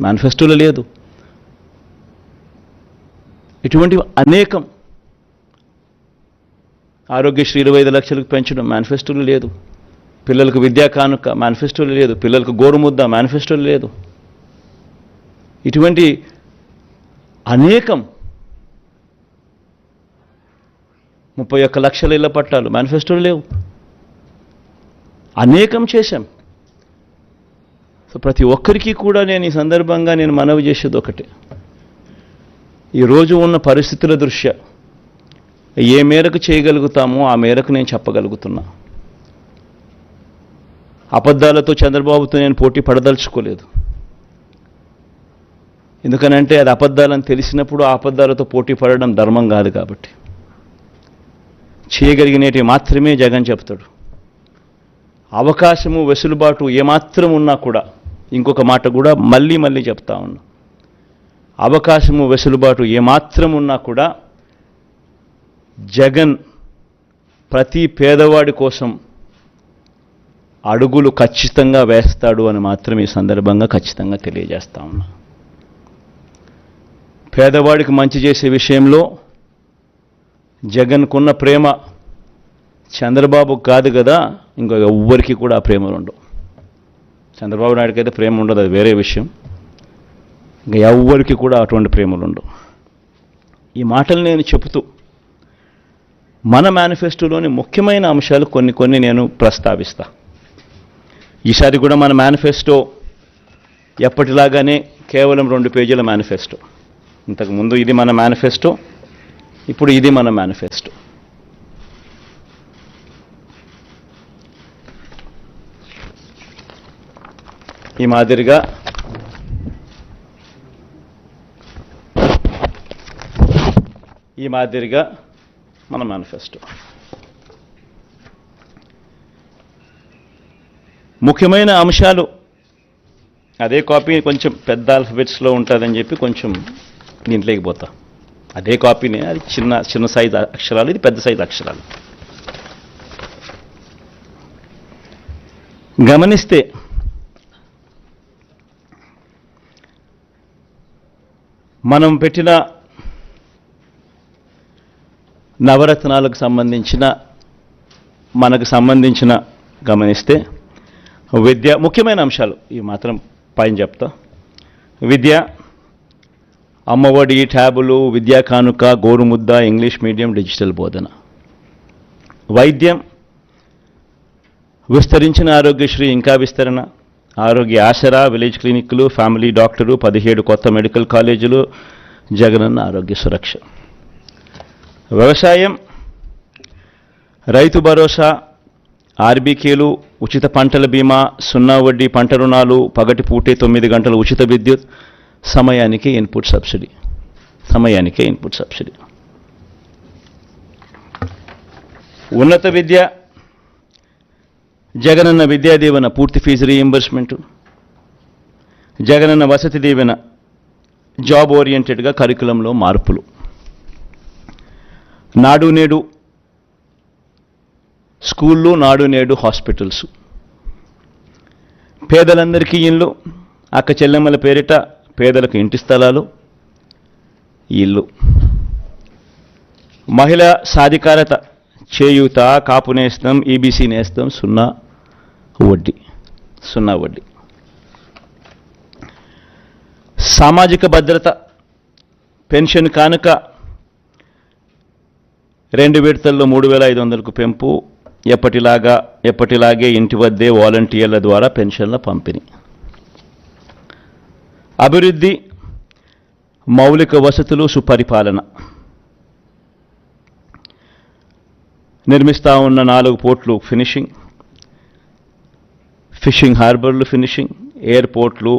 మేనిఫెస్టోలో లేదు. ఇటువంటివి అనేకం. ఆరోగ్యశ్రీ 25 లక్షలకు పెంచడం మేనిఫెస్టోలో లేదు. పిల్లలకు విద్యా కానుక మేనిఫెస్టోలో లేదు. పిల్లలకు గోరుముద్ద మేనిఫెస్టోలో లేదు. ఇటువంటి అనేకం. 31 లక్షల ఇళ్ల పట్టాలు మేనిఫెస్టోలో లేవు. అనేకం చేశాం. సో ప్రతి ఒక్కరికి కూడా నేను ఈ సందర్భంగా మనవి చేసేది ఒకటే, ఈరోజు ఉన్న పరిస్థితుల దృష్ట్యా ఏ మేరకు చేయగలుగుతామో ఆ మేరకు నేను చెప్పగలుగుతున్నా. అబద్ధాలతో చంద్రబాబుతో నేను పోటీ పడదలుచుకోలేదు. ఎందుకనంటే అది అబద్ధాలని తెలిసినప్పుడు ఆ అబద్ధాలతో పోటీ పడడం ధర్మం కాదు. కాబట్టి చేయగలిగినవి మాత్రమే జగన్ చెప్తాడు. అవకాశము వెసులుబాటు ఏమాత్రం ఉన్నా కూడా, ఇంకొక మాట కూడా మళ్ళీ చెప్తా ఉన్నా, అవకాశము వెసులుబాటు ఏమాత్రం ఉన్నా కూడా జగన్ ప్రతి పేదవాడి కోసం అడుగులు ఖచ్చితంగా వేస్తాడు అని మాత్రం ఈ సందర్భంగా ఖచ్చితంగా తెలియజేస్తా ఉన్నా. పేదవాడికి మంచి చేసే విషయంలో జగన్కున్న ప్రేమ చంద్రబాబు కాదు కదా, ఇంకో ఎవ్వరికి కూడా ఆ ప్రేమలు ఉండవు. చంద్రబాబు నాయుడుకి అయితే ప్రేమ ఉండదు, అది వేరే విషయం. ఇంకా ఎవ్వరికి కూడా అటువంటి ప్రేమలు ఉండవు. ఈ మాటలు నేను చెబుతూ మన మేనిఫెస్టోలోని ముఖ్యమైన అంశాలు కొన్ని నేను ప్రస్తావిస్తా. ఈసారి కూడా మన మేనిఫెస్టో ఎప్పటిలాగానే కేవలం 2 పేజీల మేనిఫెస్టో. ఇంతకుముందు ఇది మన మేనిఫెస్టో, ఇప్పుడు ఇది మన మేనిఫెస్టో. ఈ మాదిరిగా మన మేనిఫెస్టో. ముఖ్యమైన అంశాలు అదే కాపీ కొంచెం పెద్ద ఆల్ఫబెట్స్లో ఉంటుందని చెప్పి కొంచెం దీంట్లోకి పోతా. అదే కాపీనే, అది చిన్న సైజు అక్షరాలు, ఇది పెద్ద సైజు అక్షరాలు. గమనిస్తే మనం పెట్టిన నవరత్నాలకు సంబంధించిన మనకు సంబంధించిన గమనిస్తే విద్య ముఖ్యమైన అంశాలు ఈ మాత్రం పైన చెప్తా. విద్య, అమ్మఒడి, ట్యాబులు, విద్యా కానుక, గోరుముద్ద, ఇంగ్లీష్ మీడియం, డిజిటల్ బోధన. వైద్యం, విస్తరించిన ఆరోగ్యశ్రీ ఇంకా విస్తరణ, ఆరోగ్య ఆసరా, విలేజ్ క్లినిక్లు, ఫ్యామిలీ డాక్టరు, 17 కొత్త మెడికల్ కాలేజీలు, జగనన్న ఆరోగ్య సురక్ష. వ్యవసాయం, రైతు భరోసా, ఆర్బీకేలు, ఉచిత పంటల బీమా, 0 వడ్డీ పంట రుణాలు, పగటిపూటే 9 గంటల ఉచిత విద్యుత్, సమయానికే ఇన్పుట్ సబ్సిడీ. ఉన్నత విద్య, జగనన్న విద్యా దీవెన పూర్తి fee reimbursement, Jagananna Vasathi Deevena job ఓరియంటెడ్గా కరికులంలో మార్పులు, నాడు నేడు స్కూళ్ళు, నాడు నేడు హాస్పిటల్స్, పేదలందరికీ ఇళ్ళు, అక్క చెల్లెమ్మల పేరిట పేదలకు ఇంటి స్థలాలు, ఇల్లు, మహిళా సాధికారత, చేయూత, కాపు నేస్తం, ఈబీసీ నేస్తం, 0 వడ్డీ. సామాజిక భద్రత, పెన్షన్ కానుక 2 విడతల్లో 3,500కు పెంపు, ఎప్పటిలాగే ఇంటి వద్దే వాలంటీర్ల ద్వారా పెన్షన్ల పంపిణీ. అభివృద్ధి, మౌలిక వసతులు, సుపరిపాలన. నిర్మిస్తా ఉన్న 4 పోర్ట్లు ఫినిషింగ్, ఫిషింగ్ హార్బర్లు ఫినిషింగ్, ఎయిర్పోర్ట్లు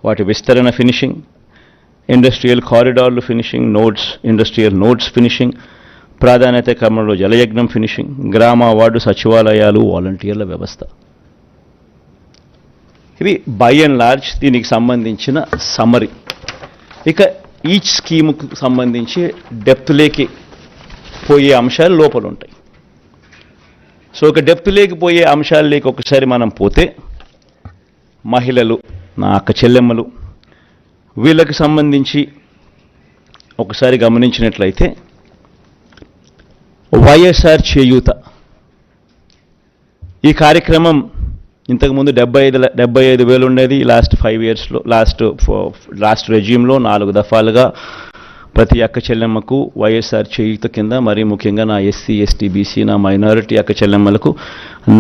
వాటి విస్తరణ ఫినిషింగ్, ఇండస్ట్రియల్ కారిడార్లు ఫినిషింగ్, ఇండస్ట్రియల్ నోడ్స్ ఫినిషింగ్, ప్రాధాన్యత క్రమంలో జలయజ్ఞం ఫినిషింగ్, గ్రామ వార్డు సచివాలయాలు, వాలంటీర్ల వ్యవస్థ. ఇవి బై అండ్ లార్జ్ దీనికి సంబంధించిన సమ్మరీ. ఇక ఈచ్ స్కీముకు సంబంధించి డెప్త్లోకి పోయే అంశాలు లోపల ఉంటాయి. సో ఒక డెప్త్లోకి పోయే అంశాలలోకి ఒకసారి మనం పోతే, మహిళలు, నా అక్క చెల్లెమ్మలు, వీళ్ళకి సంబంధించి ఒకసారి గమనించినట్లయితే వైఎస్ఆర్ చేయూత ఈ కార్యక్రమం ఇంతకుముందు 75,000 ఉండేది. లాస్ట్ 5 ఇయర్స్లో లాస్ట్ రెజ్యూమ్లో 4 దఫాలుగా ప్రతి అక్క చెల్లెమ్మకు వైఎస్ఆర్ చేయూత కింద, మరీ ముఖ్యంగా నా ఎస్సీ, ఎస్టీ, బీసీ, నా మైనారిటీ అక్క చెల్లెమ్మలకు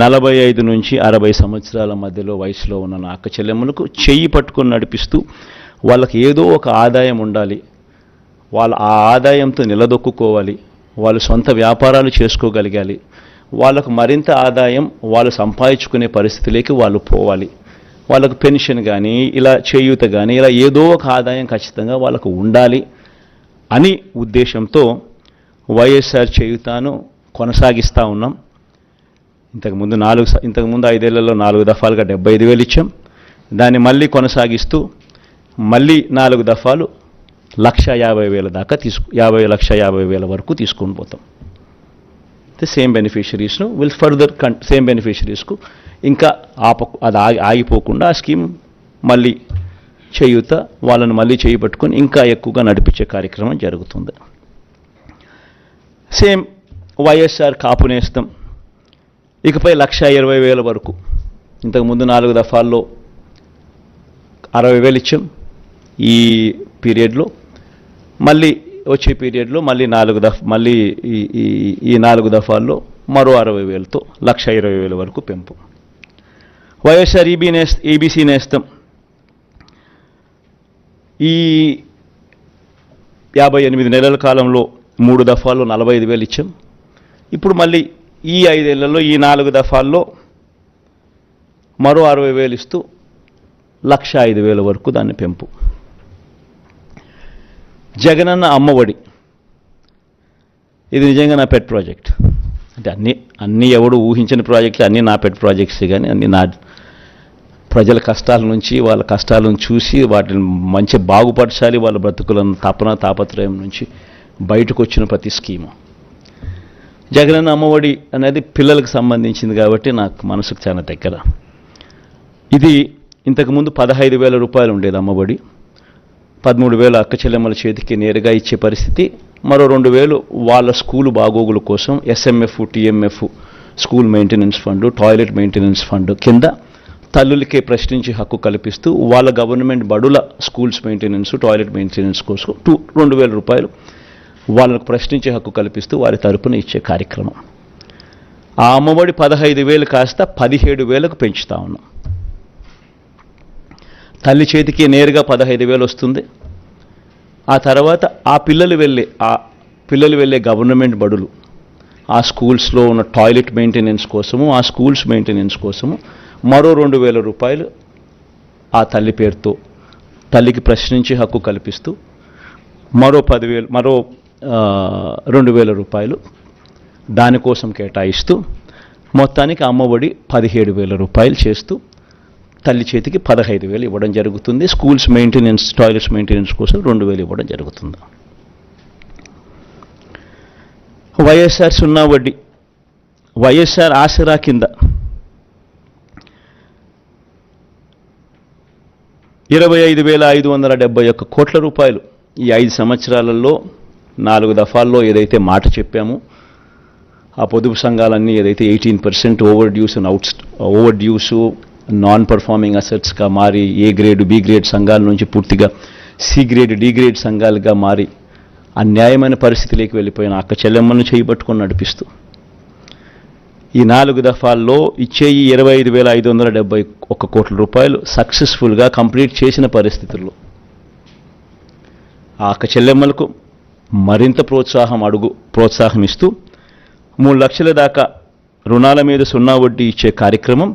45 నుంచి 60 సంవత్సరాల మధ్యలో వయసులో ఉన్న నా అక్క చెల్లెమ్మలకు చెయ్యి పట్టుకొని నడిపిస్తూ వాళ్ళకి ఏదో ఒక ఆదాయం ఉండాలి, వాళ్ళు ఆ ఆదాయంతో నిలదొక్కుకోవాలి, వాళ్ళు సొంత వ్యాపారాలు చేసుకోగలగాలి, వాళ్ళకు మరింత ఆదాయం వాళ్ళు సంపాదించుకునే పరిస్థితిలోకి వాళ్ళు పోవాలి, వాళ్ళకు పెన్షన్ కానీ ఇలా చేయూత కానీ ఇలా ఏదో ఒక ఆదాయం ఖచ్చితంగా వాళ్ళకు ఉండాలి అని ఉద్దేశంతో వైఎస్ఆర్ చేయూతను కొనసాగిస్తూ ఉన్నాం. ఇంతకుముందు 5 ఏళ్లలో 4 దఫాలుగా 75,000 ఇచ్చాం. దాన్ని మళ్ళీ కొనసాగిస్తూ మళ్ళీ 4 దఫాలు 1,50,000 దాకా 50,50,000 వరకు తీసుకొని పోతాం. సేమ్ బెనిఫిషరీస్ను ఫర్దర్ సేమ్ బెనిఫిషరీస్కు ఇంకా అది ఆగిపోకుండా ఆ స్కీమ్ మళ్ళీ చేయూత వాళ్ళను మళ్ళీ చేయబట్టుకొని ఇంకా ఎక్కువగా నడిపించే కార్యక్రమం జరుగుతుంది. సేమ్ వైఎస్ఆర్ కాపు నేస్తం ఇకపై 1,20,000 వరకు. ఇంతకుముందు 4 దఫాల్లో 60,000 ఇచ్చాం. ఈ పీరియడ్లో మళ్ళీ వచ్చే పీరియడ్లో మళ్ళీ ఈ 4 దఫాల్లో మరో 60,000తో 1,20,000 వరకు పెంపు. వైఎస్ఆర్ ఈబీసీ నేస్తం ఈ 58 నెలల కాలంలో 3 దఫాల్లో 45,000 ఇచ్చాం. ఇప్పుడు మళ్ళీ ఈ 5 ఏళ్లలో ఈ 4 దఫాల్లో మరో 60,000 ఇస్తూ 1,05,000 వరకు దాన్ని పెంపు. జగనన్న అమ్మఒడి ఇది నిజంగా నా పెట్ ప్రాజెక్ట్. అంటే అన్నీ ఎవడు ఊహించిన ప్రాజెక్టులు, అన్నీ నా పెట్ ప్రాజెక్ట్స్, కానీ అన్నీ నా ప్రజల కష్టాల నుంచి, వాళ్ళ కష్టాలను చూసి వాటిని మంచి బాగుపరచాలి, వాళ్ళ బ్రతుకులను తాపత్రయం నుంచి బయటకు వచ్చిన ప్రతి స్కీము. జగనన్న అమ్మఒడి అనేది పిల్లలకు సంబంధించింది కాబట్టి నాకు మనసుకు చాలా దగ్గర. ఇది ఇంతకుముందు 15,000 రూపాయలు ఉండేది అమ్మఒడి. 13,000 అక్క చెల్లెమ్మల చేతికి నేరుగా ఇచ్చే పరిస్థితి. మరో 2,000 వాళ్ళ స్కూలు బాగోగుల కోసం SMF, TMF, school maintenance fund, toilet maintenance fund కింద తల్లులకే ప్రశ్నించి హక్కు కల్పిస్తూ వాళ్ళ గవర్నమెంట్ బడుల స్కూల్స్ మెయింటెనెన్స్, టాయిలెట్ మెయింటెనెన్స్ కోసం 2,000 రూపాయలు వాళ్ళకు ప్రశ్నించే హక్కు కల్పిస్తూ వారి తరపున ఇచ్చే కార్యక్రమం. ఆ అమ్మఒడి 15,000 కాస్త 17,000కు పెంచుతా ఉన్నాం. తల్లి చేతికి నేరుగా 15,000 వస్తుంది. ఆ తర్వాత ఆ పిల్లలు వెళ్ళే గవర్నమెంట్ బడులు, ఆ స్కూల్స్లో ఉన్న టాయిలెట్ మెయింటెనెన్స్ కోసము, ఆ స్కూల్స్ మెయింటెనెన్స్ కోసము మరో 2,000 రూపాయలు ఆ తల్లి పేరుతో తల్లికి ప్రశ్నించి హక్కు కల్పిస్తూ మరో 2,000 రూపాయలు దానికోసం కేటాయిస్తూ మొత్తానికి అమ్మఒడి 17,000 రూపాయలు చేస్తూ తల్లి చేతికి 15,000 ఇవ్వడం జరుగుతుంది. స్కూల్స్ మెయింటెనెన్స్, టాయిలెట్స్ మెయింటెనెన్స్ కోసం 2,000 ఇవ్వడం జరుగుతుంది. వైఎస్ఆర్ సున్నా వడ్డీ, వైఎస్ఆర్ ఆసరా కింద 25,571 కోట్ల రూపాయలు ఈ 5 సంవత్సరాలలో 4 దఫాల్లో ఏదైతే మాట చెప్పామో, ఆ పొదుపు సంఘాలన్నీ ఏదైతే 18% ఓవర్ డ్యూసు నాన్ పర్ఫార్మింగ్ అసెట్స్గా మారి ఏ గ్రేడ్, బి గ్రేడ్ సంఘాల నుంచి పూర్తిగా సి గ్రేడ్, డి గ్రేడ్ సంఘాలుగా మారి అన్యాయమైన పరిస్థితిలోకి వెళ్ళిపోయిన అక్క చెల్లెమ్మను చేయబట్టుకొని నడిపిస్తూ ఈ 4 దఫాల్లో ఇచ్చే ఈ 25,571 కోట్ల రూపాయలు సక్సెస్ఫుల్గా కంప్లీట్ చేసిన పరిస్థితుల్లో ఆ అక్క చెల్లెమ్మలకు మరింత ప్రోత్సాహం ఇస్తూ 3 లక్షల దాకా రుణాల మీద సున్నా వడ్డీ ఇచ్చే కార్యక్రమం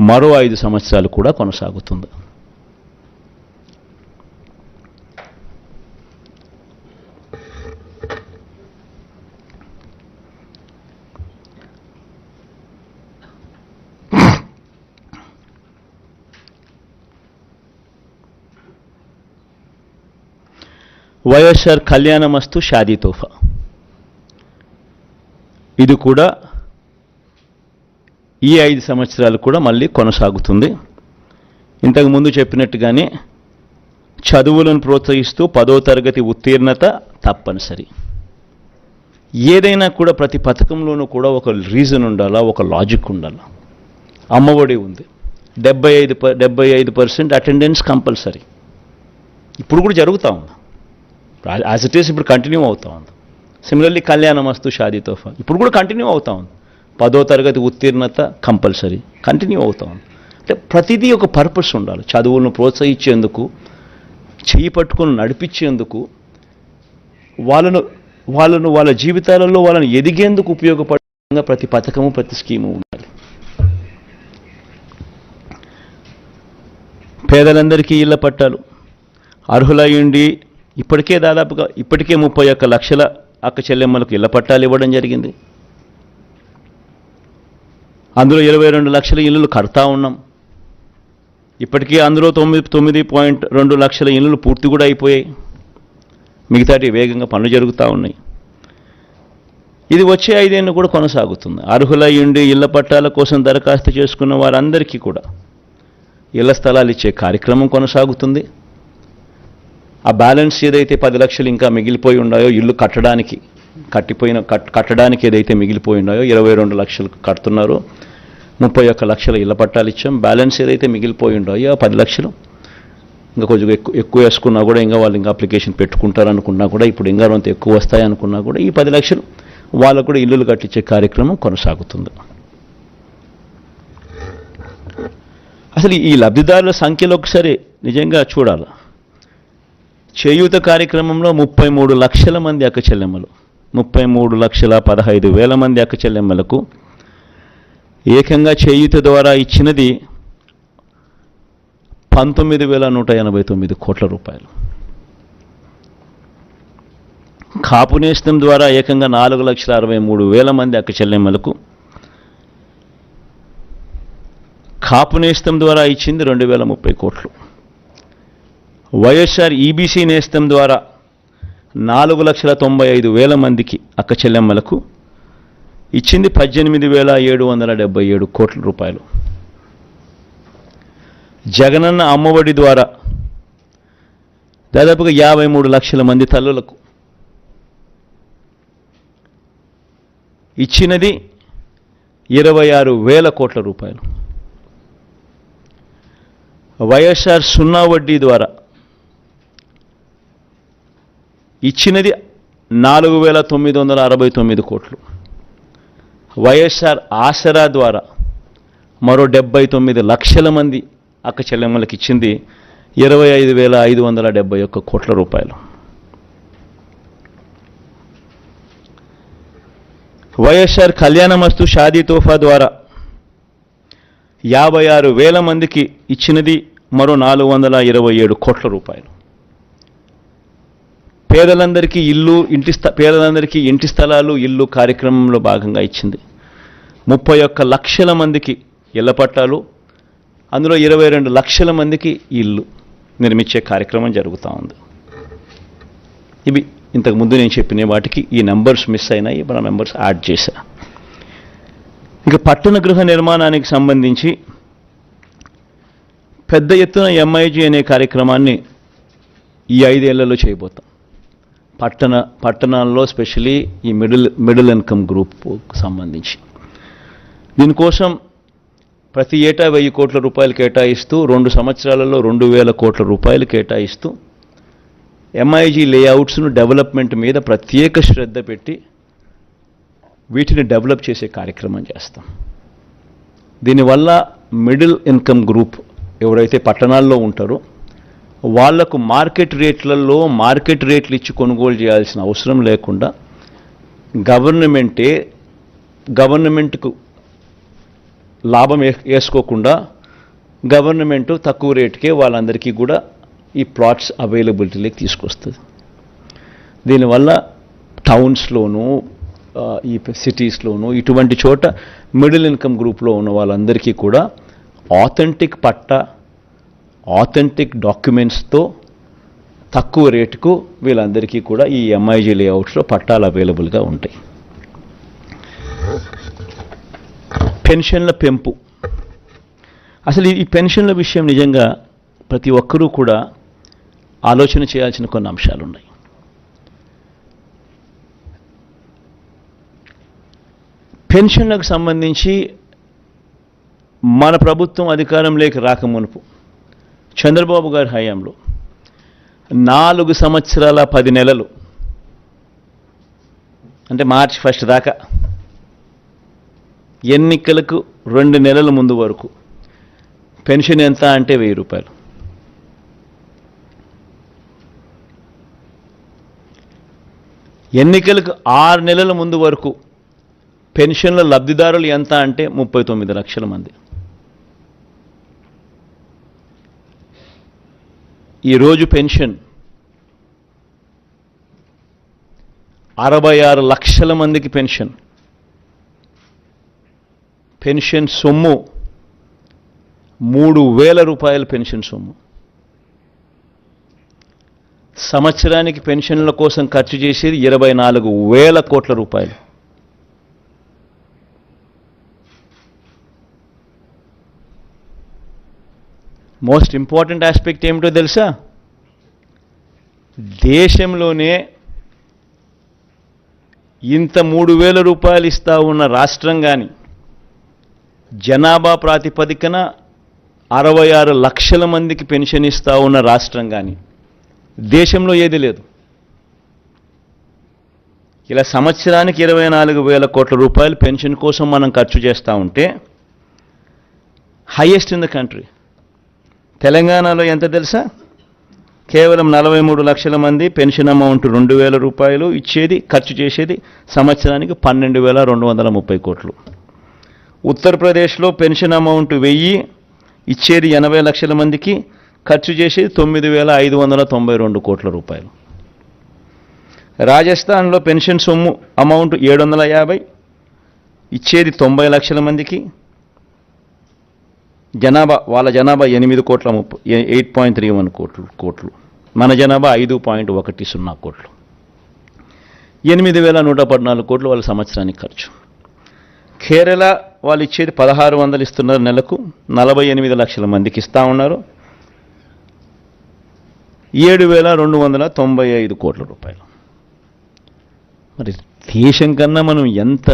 మరో 5 సంవత్సరాలు కూడా కొనసాగుతుంది. వైఎస్ఆర్ కళ్యాణమస్తు షాదీ తోఫా, ఇది కూడా ఈ 5 సంవత్సరాలు కూడా మళ్ళీ కొనసాగుతుంది. ఇంతకుముందు చెప్పినట్టుగానే చదువులను ప్రోత్సహిస్తూ 10వ తరగతి ఉత్తీర్ణత తప్పనిసరి. ఏదైనా కూడా ప్రతి పథకంలోనూ కూడా ఒక రీజన్ ఉండాలా, ఒక లాజిక్ ఉండాలా. అమ్మఒడి ఉంది, 75% అటెండెన్స్ కంపల్సరీ. ఇప్పుడు కూడా జరుగుతూ ఉంది, యాజ్ ఇట్ ఈస్ ఇప్పుడు కంటిన్యూ అవుతూ ఉంది. సిమిలర్లీ కళ్యాణమస్తు షాదీ తోఫా ఇప్పుడు కూడా కంటిన్యూ అవుతూ ఉంది. 10వ తరగతి ఉత్తీర్ణత కంపల్సరీ కంటిన్యూ అవుతూ ఉంది. అంటే ప్రతిదీ ఒక పర్పస్ ఉండాలి. చదువులను ప్రోత్సహించేందుకు, చేయి పట్టుకుని నడిపించేందుకు, వాళ్ళ జీవితాలలో వాళ్ళని ఎదిగేందుకు ఉపయోగపడే ప్రతి పథకము, ప్రతి స్కీము ఉండాలి. పేదలందరికీ ఇళ్ల పట్టాలు అర్హులయ్యుండి ఇప్పటికే 31 లక్షల అక్క చెల్లెమ్మలకు ఇళ్ల పట్టాలు ఇవ్వడం జరిగింది. అందులో 22 లక్షల ఇళ్ళు కడతా ఉన్నాం. ఇప్పటికీ అందులో 9.2 లక్షల ఇళ్ళు పూర్తి కూడా అయిపోయాయి. మిగతాటి వేగంగా పనులు జరుగుతూ ఉన్నాయి. ఇది వచ్చే 5 ఏళ్ళు కూడా కొనసాగుతుంది. అర్హులయ్యుండి ఇళ్ల పట్టాల కోసం దరఖాస్తు చేసుకున్న వారందరికీ కూడా ఇళ్ల స్థలాలు ఇచ్చే కార్యక్రమం కొనసాగుతుంది. ఆ బ్యాలెన్స్ ఏదైతే 10 లక్షలు ఇంకా మిగిలిపోయి ఉన్నాయో ఇల్లు కట్టడానికి ఏదైతే మిగిలిపోయి ఉన్నాయో 22 లక్షలు కడుతున్నారో, 31 లక్షల ఇళ్ల పట్టాలు ఇచ్చాం. బ్యాలెన్స్ ఏదైతే మిగిలిపోయి ఉన్నాయో 10 లక్షలు ఇంకా కొంచెం ఎక్కువ వేసుకున్నా కూడా ఇంకా వాళ్ళు ఇంకా అప్లికేషన్ పెట్టుకుంటారనుకున్నా కూడా, ఇప్పుడు ఇంకా కొంత ఎక్కువ వస్తాయనుకున్నా కూడా ఈ 10 లక్షలు వాళ్ళకు కూడా ఇల్లులు కట్టించే కార్యక్రమం కొనసాగుతుంది. అసలు ఈ లబ్ధిదారుల సంఖ్యలో ఒకసారి నిజంగా చూడాలి. చేయూత కార్యక్రమంలో 33 లక్షల మంది అక్క చెల్లెమ్మలు, 33,15,000 మంది అక్క చెల్లెమ్మలకు ఏకంగా చేయూత ద్వారా ఇచ్చినది 19,189 కోట్ల రూపాయలు. కాపు నేస్తం ద్వారా ఏకంగా 4,63,000 మంది అక్క చెల్లెమ్మలకు, కాపు నేస్తం ద్వారా ఇచ్చింది 2,030 కోట్లు. వైఎస్ఆర్ ఈబీసీ నేస్తం ద్వారా 4,95,000 మందికి అక్క చెల్లెమ్మలకు ఇచ్చింది 18,777 కోట్ల రూపాయలు. జగనన్న అమ్మఒడి ద్వారా దాదాపుగా 53 లక్షల మంది తల్లులకు ఇచ్చినది 26,000 కోట్ల రూపాయలు. వైఎస్ఆర్ సున్నా వడ్డీ ద్వారా ఇచ్చినది 4,969 కోట్లు. వైఎస్ఆర్ ఆసరా ద్వారా మరో 79 లక్షల మంది అక్క చెల్లెమ్మలకు ఇచ్చింది 25,571 కోట్ల రూపాయలు. వైఎస్ఆర్ కళ్యాణమస్తు షాదీ తోఫా ద్వారా 56,000 మందికి ఇచ్చినది మరో 427 కోట్ల రూపాయలు. పేదలందరికీ ఇంటి స్థలాలు ఇల్లు కార్యక్రమంలో భాగంగా ఇచ్చింది 31 లక్షల మందికి ఇళ్ల పట్టాలు, అందులో 22 లక్షల మందికి ఇల్లు నిర్మించే కార్యక్రమం జరుగుతూ ఉంది. ఇవి ఇంతకుముందు నేను చెప్పిన వాటికి ఈ నెంబర్స్ మిస్ అయినాయి, మన నెంబర్స్ యాడ్ చేశా. ఇక పట్టణ గృహ నిర్మాణానికి సంబంధించి పెద్ద ఎత్తున ఎంఐజీ అనే కార్యక్రమాన్ని ఈ 5 ఏళ్లలో చేయబోతాం. పట్టణాల్లో స్పెషలీ ఈ మిడిల్ ఇన్కమ్ గ్రూప్కు సంబంధించి దీనికోసం ప్రతి ఏటా 1000 కోట్ల రూపాయలు కేటాయిస్తూ 2 సంవత్సరాలలో 2,000 కోట్ల రూపాయలు కేటాయిస్తూ ఎంఐజీ లేఅవుట్స్ను డెవలప్మెంట్ మీద ప్రత్యేక శ్రద్ధ పెట్టి వీటిని డెవలప్ చేసే కార్యక్రమం చేస్తాం. దీనివల్ల మిడిల్ ఇన్కమ్ గ్రూప్ ఎవరైతే పట్టణాల్లో ఉంటారో వాళ్లకు మార్కెట్ రేట్లు ఇచ్చి కొనుగోలు చేయాల్సిన అవసరం లేకుండా గవర్నమెంట్కు లాభం వేసుకోకుండా గవర్నమెంట్ తక్కువ రేటుకే వాళ్ళందరికీ కూడా ఈ ప్లాట్స్ అవైలబిలిటీలోకి తీసుకొస్తుంది. దీనివల్ల టౌన్స్లోనూ ఈ సిటీస్లోనూ ఇటువంటి చోట మిడిల్ ఇన్కమ్ గ్రూప్లో ఉన్న వాళ్ళందరికీ కూడా ఆథెంటిక్ డాక్యుమెంట్స్తో తక్కువ రేటుకు వీళ్ళందరికీ కూడా ఈ ఎంఐజీ లేఅవుట్స్లో పట్టాలు అవైలబుల్గా ఉంటాయి. పెన్షన్ల పెంపు. అసలు ఈ పెన్షన్ల విషయం నిజంగా ప్రతి ఒక్కరూ కూడా ఆలోచన చేయాల్సిన కొన్ని అంశాలు ఉన్నాయి. పెన్షన్లకు సంబంధించి మన ప్రభుత్వం అధికారంలోకి రాకమునుపు చంద్రబాబు గారి హయాంలో 4 సంవత్సరాల 10 నెలలు అంటే మార్చి 1 దాకా ఎన్నికలకు 2 నెలల ముందు వరకు పెన్షన్ ఎంత అంటే 1000 రూపాయలు. ఎన్నికలకు 6 నెలల ముందు వరకు పెన్షన్ల లబ్ధిదారులు ఎంత అంటే 39 లక్షల మంది. ఈరోజు పెన్షన్ 66 లక్షల మందికి పెన్షన్. పెన్షన్ సొమ్ము 3,000 రూపాయల పెన్షన్ సొమ్ము. సంవత్సరానికి పెన్షన్ల కోసం ఖర్చు చేసేది 24,000 కోట్ల రూపాయలు. మోస్ట్ ఇంపార్టెంట్ ఆస్పెక్ట్ ఏమిటో తెలుసా? దేశంలోనే ఇంత 3,000 రూపాయలు ఇస్తా ఉన్న రాష్ట్రం కానీ, జనాభా ప్రాతిపదికన 66 లక్షల మందికి పెన్షన్ ఇస్తా ఉన్న రాష్ట్రం కానీ దేశంలో ఏది లేదు. ఇలా సంవత్సరానికి 24,000 కోట్ల రూపాయలు పెన్షన్ కోసం మనం ఖర్చు చేస్తూ ఉంటే హైయెస్ట్ ఇన్ ద కంట్రీ. తెలంగాణలో ఎంత తెలుసా? కేవలం 43 లక్షల మంది పెన్షన్ అమౌంట్ 2,000 రూపాయలు ఇచ్చేది, ఖర్చు చేసేది సంవత్సరానికి 12,230 కోట్లు. ఉత్తరప్రదేశ్లో పెన్షన్ అమౌంట్ 1000 ఇచ్చేది 80 లక్షల మందికి, ఖర్చు చేసేది 9,592 కోట్ల రూపాయలు. రాజస్థాన్లో పెన్షన్ సొమ్ము అమౌంట్ 750 ఇచ్చేది 90 లక్షల మందికి, వాళ్ళ జనాభా 8.31 కోట్లు. మన జనాభా 5.10 కోట్లు. 8,114 కోట్లు వాళ్ళ సంవత్సరానికి ఖర్చు. కేరళ వాళ్ళు ఇచ్చేది 1,600 ఇస్తున్నారు నెలకు, 48 లక్షల మందికి ఇస్తూ ఉన్నారు, 7,295 కోట్ల రూపాయలు. మరి దేశం కన్నా మనం ఎంత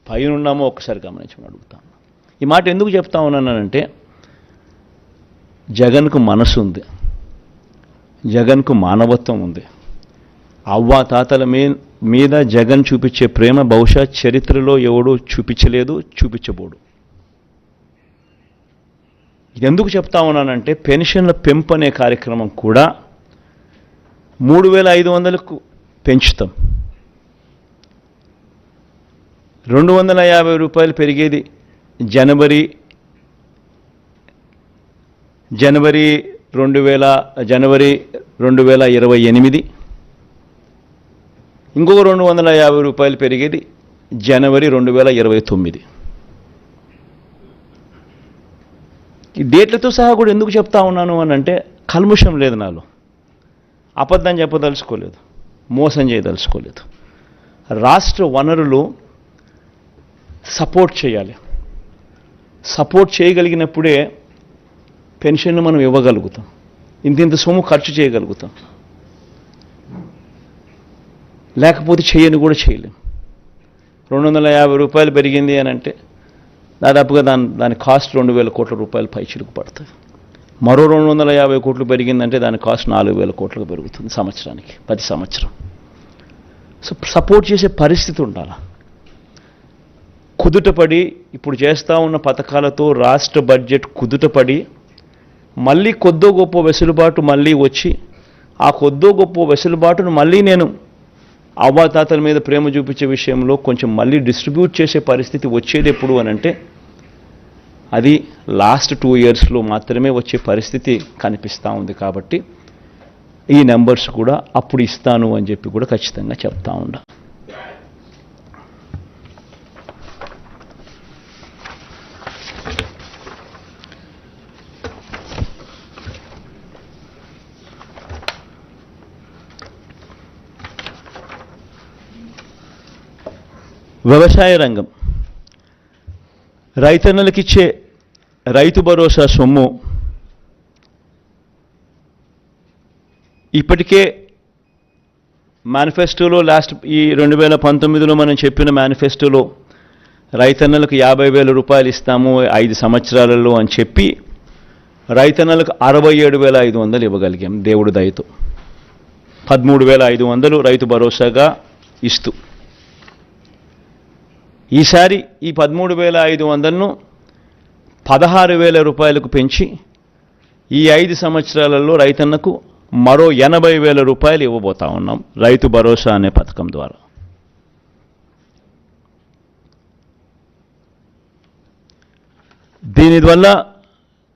పైన ఉన్నామో ఒక్కసారి గమనించమని అడుగుతాం. ఈ మాట ఎందుకు చెప్తా ఉన్నానంటే, జగన్కు మనసు ఉంది, జగన్కు మానవత్వం ఉంది. అవ్వాతాతల మీద జగన్ చూపించే ప్రేమ బహుశా చరిత్రలో ఎవడూ చూపించలేదు, చూపించబోడు. ఇది ఎందుకు చెప్తా ఉన్నానంటే, పెన్షన్ల పెంపు అనే కార్యక్రమం కూడా 3,500కు పెంచుతాం. 250 రూపాయలు పెరిగేది జనవరి 2028, ఇంకొక 250 రూపాయలు పెరిగేది జనవరి 2029. ఈ డేట్లతో సహా కూడా ఎందుకు చెప్తా ఉన్నాను అని అంటే, కల్ముషం లేదు నాలో, అబద్ధం చెప్పదలుచుకోలేదు, మోసం చేయదలుచుకోలేదు. రాష్ట్ర వనరులు సపోర్ట్ చేయాలి. సపోర్ట్ చేయగలిగినప్పుడే పెన్షన్ను మనం ఇవ్వగలుగుతాం, ఇంత సొమ్ము ఖర్చు చేయగలుగుతాం. లేకపోతే చేయని కూడా చేయలేం. 250 రూపాయలు పెరిగింది అని అంటే దాదాపుగా దాని కాస్ట్ 2,000 కోట్ల రూపాయలు పైచిలుకు పడుతుంది. మరో 250 కోట్లు పెరిగిందంటే దాని కాస్ట్ 4,000 కోట్లకు పెరుగుతుంది సంవత్సరానికి, ప్రతి సంవత్సరం. సో సపోర్ట్ చేసే పరిస్థితి ఉండాలి. కుదుటపడి ఇప్పుడు చేస్తూ ఉన్న పథకాలతో రాష్ట్ర బడ్జెట్ కుదుటపడి మళ్ళీ కొద్దో గొప్ప వెసులుబాటు మళ్ళీ వచ్చి, ఆ కొద్దో గొప్ప వెసులుబాటును మళ్ళీ నేను అవ్వాతాతల మీద ప్రేమ చూపించే విషయంలో కొంచెం మళ్ళీ డిస్ట్రిబ్యూట్ చేసే పరిస్థితి వచ్చేది ఎప్పుడు అని అంటే, అది లాస్ట్ 2 ఇయర్స్లో మాత్రమే వచ్చే పరిస్థితి కనిపిస్తూ ఉంది. కాబట్టి ఈ నెంబర్స్ కూడా అప్పుడు ఇస్తాను అని చెప్పి కూడా ఖచ్చితంగా చెప్తా ఉండా. వ్యవసాయ రంగం రైతన్నలకిచ్చే రైతు భరోసా సొమ్ము ఇప్పటికే మేనిఫెస్టోలో ఈ 2019లో మనం చెప్పిన మేనిఫెస్టోలో రైతన్నలకు 50,000 రూపాయలు ఇస్తాము 5 సంవత్సరాలలో అని చెప్పి రైతన్నలకు 67,500 ఇవ్వగలిగాం దేవుడి దయతో. 13,500 రైతు భరోసాగా ఇస్తూ ఈసారి ఈ 13,500ను 16,000 రూపాయలకు పెంచి ఈ 5 సంవత్సరాలలో రైతన్నకు మరో 80,000 రూపాయలు ఇవ్వబోతా ఉన్నాం రైతు భరోసా అనే పథకం ద్వారా. దీనివల్ల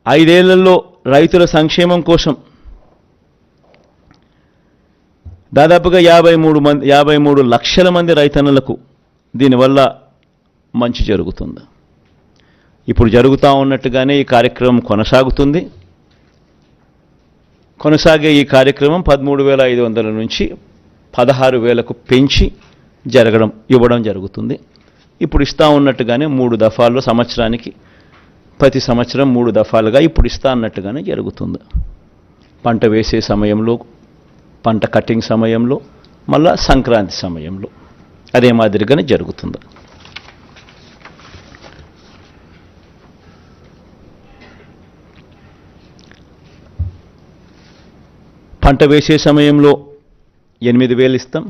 5 ఏళ్లలో రైతుల సంక్షేమం కోసం దాదాపుగా 53 లక్షల మంది రైతన్నలకు దీనివల్ల మంచి జరుగుతుంది. ఇప్పుడు జరుగుతూ ఉన్నట్టుగానే ఈ కార్యక్రమం కొనసాగుతుంది. కొనసాగే ఈ కార్యక్రమం 13,500 నుంచి 16,000కు పెంచి ఇవ్వడం జరుగుతుంది. ఇప్పుడు ఇస్తా ఉన్నట్టుగానే 3 దఫాల్లో సంవత్సరానికి ప్రతి సంవత్సరం 3 దఫాలుగా ఇప్పుడు ఇస్తా అన్నట్టుగానే జరుగుతుంది. పంట వేసే సమయంలో, పంట కటింగ్ సమయంలో, మళ్ళా సంక్రాంతి సమయంలో అదే మాదిరిగానే జరుగుతుంది. పంట వేసే సమయంలో 8,000 ఇస్తాం,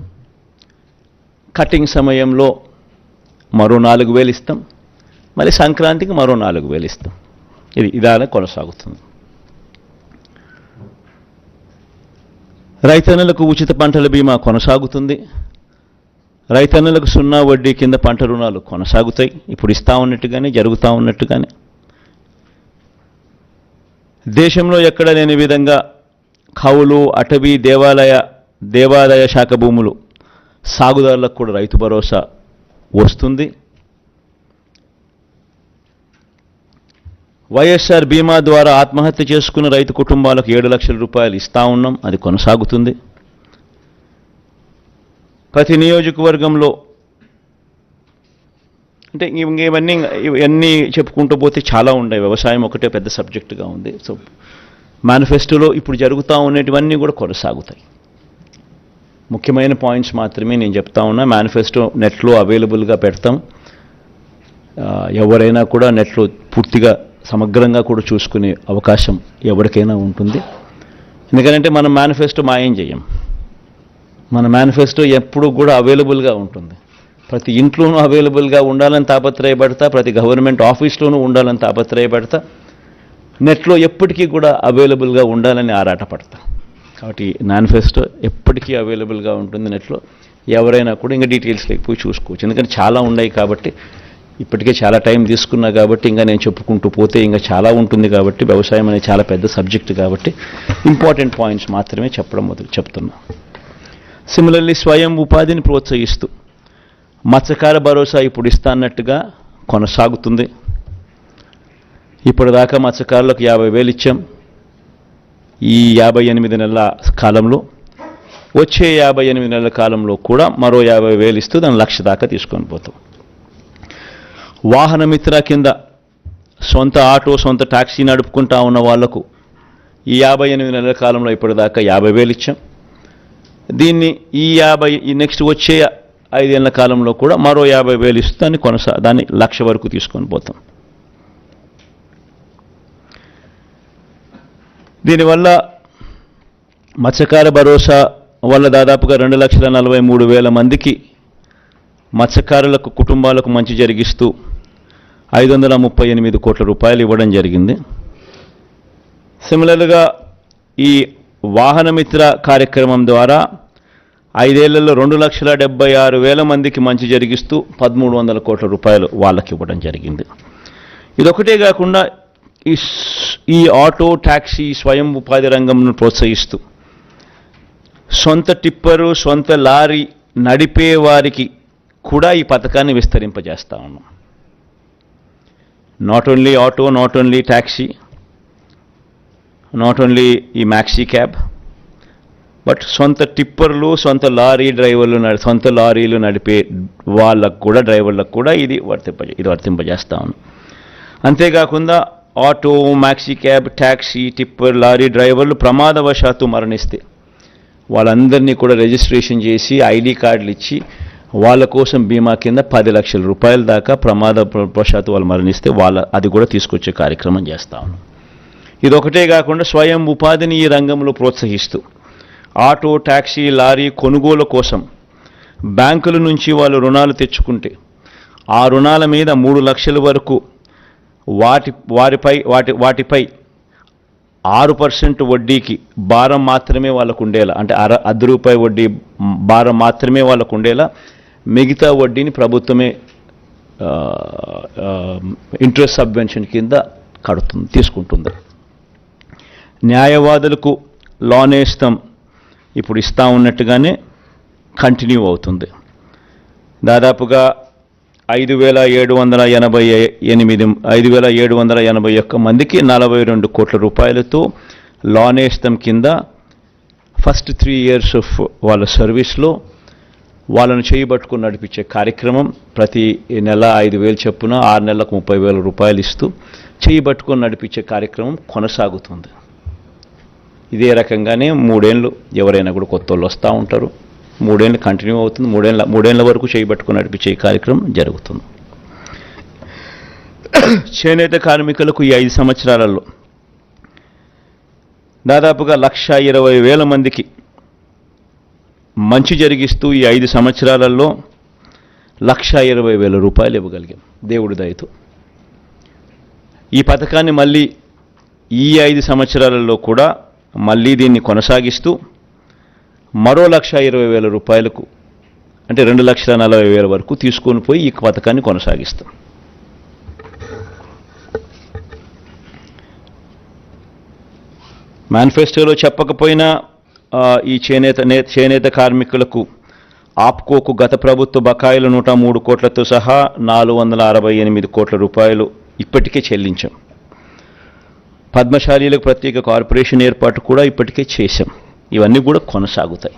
కటింగ్ సమయంలో మరో 4,000 ఇస్తాం, మళ్ళీ సంక్రాంతికి మరో 4,000 ఇస్తాం. ఇదానే కొనసాగుతుంది. రైతన్నలకు ఉచిత పంటల బీమా కొనసాగుతుంది. రైతన్నలకు 0 వడ్డీ కింద పంట రుణాలు కొనసాగుతాయి. ఇప్పుడు ఇస్తా ఉన్నట్టుగానే జరుగుతూ ఉన్నట్టుగానే దేశంలో ఎక్కడ లేని విధంగా కౌలు, అటవీ, దేవాదాయ శాఖ భూములు సాగుదారులకు కూడా రైతు భరోసా వస్తుంది. వైఎస్ఆర్ బీమా ద్వారా ఆత్మహత్య చేసుకున్న రైతు కుటుంబాలకు 7 లక్షల రూపాయలు ఇస్తా ఉన్నాం. అది కొనసాగుతుంది. ప్రతి నియోజకవర్గంలో అంటే ఇవన్నీ చెప్పుకుంటూ పోతే చాలా ఉన్నాయి. వ్యవసాయం ఒకటే పెద్ద సబ్జెక్టుగా ఉంది. సో మేనిఫెస్టోలో ఇప్పుడు జరుగుతూ ఉన్నటివన్నీ కూడా కొనసాగుతాయి. ముఖ్యమైన పాయింట్స్ మాత్రమే నేను చెప్తా ఉన్నా. మేనిఫెస్టో నెట్లో అవైలబుల్గా పెడతాం. ఎవరైనా కూడా నెట్లో పూర్తిగా సమగ్రంగా కూడా చూసుకునే అవకాశం ఎవరికైనా ఉంటుంది. ఎందుకంటే మనం మేనిఫెస్టో మాయం చేయం. మన మేనిఫెస్టో ఎప్పుడు కూడా అవైలబుల్గా ఉంటుంది. ప్రతి ఇంట్లోనూ అవైలబుల్గా ఉండాలని తాపత్రయపడతా, ప్రతి గవర్నమెంట్ ఆఫీస్లోనూ ఉండాలని తాపత్రయపడతా, నెట్లో ఎప్పటికీ కూడా అవైలబుల్గా ఉండాలని ఆరాటపడతా. కాబట్టి మేనిఫెస్టో ఎప్పటికీ అవైలబుల్గా ఉంటుంది నెట్లో. ఎవరైనా కూడా ఇంకా డీటెయిల్స్లోకి పోయి చూసుకోవచ్చు. ఎందుకంటే చాలా ఉన్నాయి కాబట్టి, ఇప్పటికే చాలా టైం తీసుకున్నా కాబట్టి ఇంకా నేను చెప్పుకుంటూ పోతే ఇంకా చాలా ఉంటుంది కాబట్టి, వ్యవసాయం అనేది చాలా పెద్ద సబ్జెక్ట్ కాబట్టి ఇంపార్టెంట్ పాయింట్స్ మాత్రమే చెప్తున్నా. సిమిలర్లీ స్వయం ఉపాధిని ప్రోత్సహిస్తూ మత్స్యకార భరోసా ఇప్పుడు ఇస్తా అన్నట్టుగా కొనసాగుతుంది. ఇప్పటిదాకా మత్స్యకారులకు 50,000 ఇచ్చాం. ఈ 58 నెలల కాలంలో, వచ్చే 58 నెలల కాలంలో కూడా మరో 50,000 ఇస్తూ దాన్ని 1,00,000 దాకా తీసుకొని పోతాం. వాహన మిత్ర కింద సొంత ఆటో, సొంత టాక్సీ నడుపుకుంటా ఉన్న వాళ్లకు ఈ 58 నెలల కాలంలో ఇప్పటిదాకా 50,000 ఇచ్చాం. దీన్ని ఈ నెక్స్ట్ వచ్చే 5 ఏళ్ల కాలంలో కూడా మరో 50,000 ఇస్తూ దాన్ని 1,00,000 వరకు తీసుకొని పోతాం. దీనివల్ల మత్స్యకార భరోసా వల్ల దాదాపుగా 2,43,000 మందికి మత్స్యకారులకు కుటుంబాలకు మంచి జరిగిస్తూ 538 కోట్ల రూపాయలు ఇవ్వడం జరిగింది. సిమిలర్గా ఈ వాహనమిత్ర కార్యక్రమం ద్వారా 5 ఏళ్లలో 2,76,000 మందికి మంచి జరిగిస్తూ 1,300 కోట్ల రూపాయలు వాళ్ళకి ఇవ్వడం జరిగింది. ఇదొకటే కాకుండా ఈ ఆటో, ట్యాక్సీ, స్వయం ఉపాధి రంగంను ప్రోత్సహిస్తూ సొంత టిప్పరు, సొంత లారీ నడిపే వారికి కూడా ఈ పథకాన్ని విస్తరింపజేస్తా ఉన్నాం. Not only auto, not only taxi, not only ఈ మ్యాక్సీ క్యాబ్, బట్ సొంత టిప్పర్లు, సొంత లారీ డ్రైవర్లు, సొంత లారీలు నడిపే వాళ్ళకు కూడా, డ్రైవర్లకు కూడా ఇది వర్తింపజేస్తా ఉన్నాం. అంతేకాకుండా auto, maxi cab, taxi, tipper, lorry డ్రైవర్లు ప్రమాదవశాత్తు మరణిస్తే వాళ్ళందరినీ కూడా రిజిస్ట్రేషన్ చేసి ఐడి కార్డులు ఇచ్చి వాళ్ళ కోసం బీమా కింద 10 లక్షల రూపాయల దాకా ప్రమాదవశాత్తు వాళ్ళు మరణిస్తే అది కూడా తీసుకొచ్చే కార్యక్రమం చేస్తా ఉన్నాం. ఇదొకటే కాకుండా స్వయం ఉపాధిని ఈ రంగంలో ప్రోత్సహిస్తూ ఆటో, ట్యాక్సీ, లారీ కొనుగోలు కోసం బ్యాంకుల నుంచి వాళ్ళు రుణాలు తెచ్చుకుంటే ఆ రుణాల మీద 3 లక్షల వరకు వాటిపై 6% వడ్డీకి భారం మాత్రమే వాళ్ళకు ఉండేలా, అంటే ₹1 వడ్డీ భారం మాత్రమే వాళ్ళకు ఉండేలా మిగతా వడ్డీని ప్రభుత్వమే ఇంట్రెస్ట్ సబ్వెన్షన్ కింద తీసుకుంటుంది. న్యాయవాదులకు లోన్ నేస్తం ఇప్పుడు ఇస్తా ఉన్నట్టుగానే కంటిన్యూ అవుతుంది. దాదాపుగా 5,781 మందికి 42 కోట్ల రూపాయలతో లోన్ నేస్తం కింద ఫస్ట్ 3 years ఆఫ్ వాళ్ళ సర్వీస్లో వాళ్ళను చేయబట్టుకుని నడిపించే కార్యక్రమం ప్రతి నెల 5,000 చొప్పున 6 నెలలకు 30,000 రూపాయలు ఇస్తూ చేయబట్టుకుని నడిపించే కార్యక్రమం కొనసాగుతుంది. ఇదే రకంగానే 3 ఏళ్ళు ఎవరైనా కూడా కొత్త వాళ్ళు వస్తూ ఉంటారు. 3 ఏళ్ళు కంటిన్యూ అవుతుంది. 3 ఏళ్ళ వరకు చేయబట్టుకుని నడిపించే కార్యక్రమం జరుగుతుంది. చేనేత కార్మికులకు ఈ 5 సంవత్సరాలలో దాదాపుగా 1,20,000 మందికి మంచి జరిగిస్తూ ఈ 5 సంవత్సరాలలో 1,20,000 రూపాయలు ఇవ్వగలిగాం దేవుడి దయతో. ఈ పథకాన్ని మళ్ళీ ఈ 5 సంవత్సరాలలో కూడా మళ్ళీ దీన్ని కొనసాగిస్తూ మరో 1,20,000 రూపాయలకు, అంటే 2,40,000 వరకు తీసుకొని పోయి ఈ పథకాన్ని కొనసాగిస్తాం. మేనిఫెస్టోలో చెప్పకపోయినా ఈ చేనేత కార్మికులకు ఆప్కోకు గత ప్రభుత్వ బకాయిలు 103 కోట్లతో సహా 468 కోట్ల రూపాయలు ఇప్పటికే చెల్లించాం. పద్మశాలీలకు ప్రత్యేక కార్పొరేషన్ ఏర్పాటు కూడా ఇప్పటికే చేశాం. ఇవన్నీ కూడా కొనసాగుతాయి.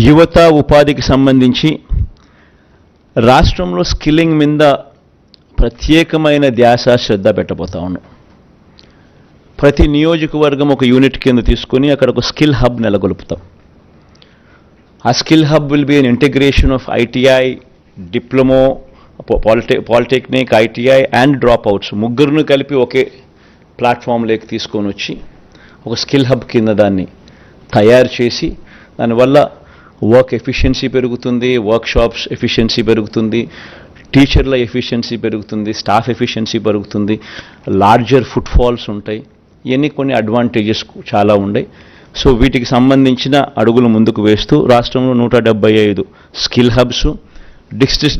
యువత ఉపాధికి సంబంధించి రాష్ట్రంలో స్కిల్లింగ్ మీద ప్రత్యేకమైన ధ్యాస, శ్రద్ధ పెట్టబోతా ఉన్నాం. ప్రతి నియోజకవర్గం ఒక యూనిట్ కింద తీసుకొని అక్కడ ఒక స్కిల్ హబ్ నెలకొల్పుతాం. ఆ skill hub will be an integration of ITI, diploma, polytechnic, ITI and dropouts ముగ్గురును కలిపి ఒకే ప్లాట్ఫామ్లోకి తీసుకొని వచ్చి ఒక స్కిల్ హబ్ కింద దాన్ని తయారు చేసి దానివల్ల వర్క్ ఎఫిషియన్సీ పెరుగుతుంది, వర్క్షాప్స్ ఎఫిషియన్సీ పెరుగుతుంది, టీచర్ల ఎఫిషియన్సీ పెరుగుతుంది, స్టాఫ్ ఎఫిషియన్సీ పెరుగుతుంది, లార్జర్ ఫుట్ఫాల్స్ ఉంటాయి. ఇవన్నీ కొన్ని అడ్వాంటేజెస్ చాలా ఉన్నాయి. సో వీటికి సంబంధించిన అడుగులు ముందుకు వేస్తూ రాష్ట్రంలో 175 స్కిల్ హబ్స్,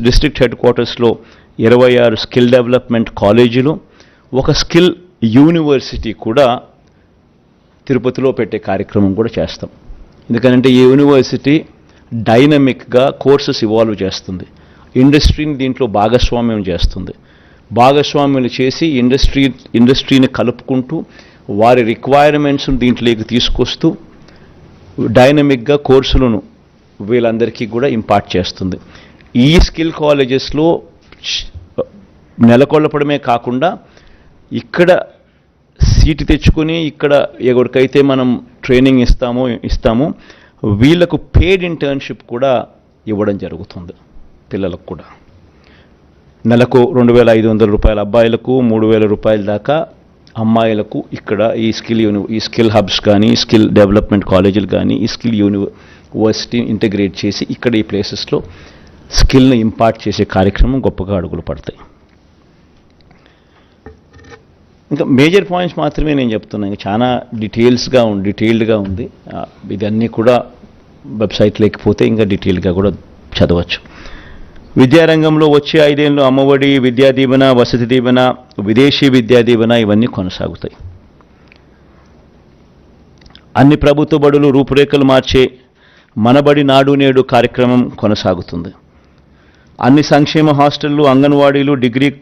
డిస్ట్రిక్ట్ హెడ్ క్వార్టర్స్లో 26 స్కిల్ డెవలప్మెంట్ కాలేజీలు, ఒక స్కిల్ యూనివర్సిటీ కూడా తిరుపతిలో పెట్టే కార్యక్రమం కూడా చేస్తాం. ఎందుకంటే ఈ యూనివర్సిటీ డైనమిక్గా కోర్సెస్ ఇవాల్వ్ చేస్తుంది, ఇండస్ట్రీని దీంట్లో భాగస్వామ్యం చేస్తుంది. భాగస్వామ్యాలు చేసి ఇండస్ట్రీని కలుపుకుంటూ వారి రిక్వైర్మెంట్స్ను దీంట్లోకి తీసుకొస్తూ డైనమిక్గా కోర్సులను వీళ్ళందరికీ కూడా ఇంపార్ట్ చేస్తుంది. ఈ స్కిల్ కాలేజెస్లో నెలకొల్పడమే కాకుండా ఇక్కడ సీటు తెచ్చుకొని ఇక్కడ ఎవరికైతే మనం ట్రైనింగ్ ఇస్తామో వీళ్ళకు పెయిడ్ ఇంటర్న్షిప్ కూడా ఇవ్వడం జరుగుతుంది. పిల్లలకు కూడా నెలకు 2,500 రూపాయల అబ్బాయిలకు, 3,000 రూపాయల దాకా అమ్మాయిలకు ఇక్కడ ఈ స్కిల్ హబ్స్ కానీ, స్కిల్ డెవలప్మెంట్ కాలేజీలు కానీ, ఈ స్కిల్ యూనివర్సిటీ ఇంటిగ్రేట్ చేసి ఇక్కడ ఈ ప్లేసెస్లో స్కిల్ని ఇంపార్ట్ చేసే కార్యక్రమం గొప్పగా అడుగులు పడతాయి. ఇంకా మేజర్ పాయింట్స్ మాత్రమే నేను చెప్తున్నాను. ఇంకా చాలా డీటెయిల్డ్గా ఉంది. ఇదన్నీ కూడా వెబ్సైట్ లేకపోతే ఇంకా డీటెయిల్గా కూడా చదవచ్చు. విద్యారంగంలో వచ్చే 5 ఏళ్ళు అమ్మఒడి, విద్యా దీవెన, వసతి దీవెన, విదేశీ విద్యా దీవెన ఇవన్నీ కొనసాగుతాయి. అన్ని ప్రభుత్వ బడులు రూపురేఖలు మార్చే మనబడి నాడు నేడు కార్యక్రమం కొనసాగుతుంది. అన్ని సంక్షేమ హాస్టళ్లు, అంగన్వాడీలు,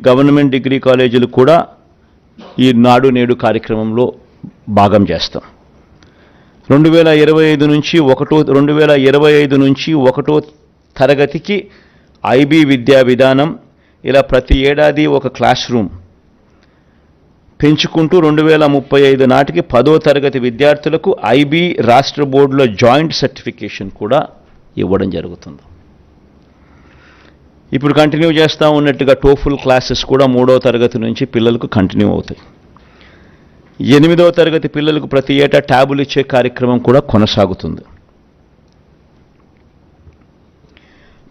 గవర్నమెంట్ డిగ్రీ కాలేజీలు కూడా ఈ నాడు నేడు కార్యక్రమంలో భాగం చేస్తాం. 2025 నుంచి ఒకటో తరగతికి ఐబీ విద్యా విధానం, ఇలా ప్రతి ఏడాది ఒక క్లాస్ రూమ్ పెంచుకుంటూ 2035 నాటికి 10వ తరగతి విద్యార్థులకు ఐబీ రాష్ట్ర బోర్డులో జాయింట్ సర్టిఫికేషన్ కూడా ఇవ్వడం జరుగుతుంది. ఇప్పుడు కంటిన్యూ చేస్తూ ఉన్నట్టుగా టోఫుల్ క్లాసెస్ కూడా 3వ తరగతి నుంచి పిల్లలకు కంటిన్యూ అవుతాయి. 8వ తరగతి పిల్లలకు ప్రతి ఏటా ట్యాబులు ఇచ్చే కార్యక్రమం కూడా కొనసాగుతుంది.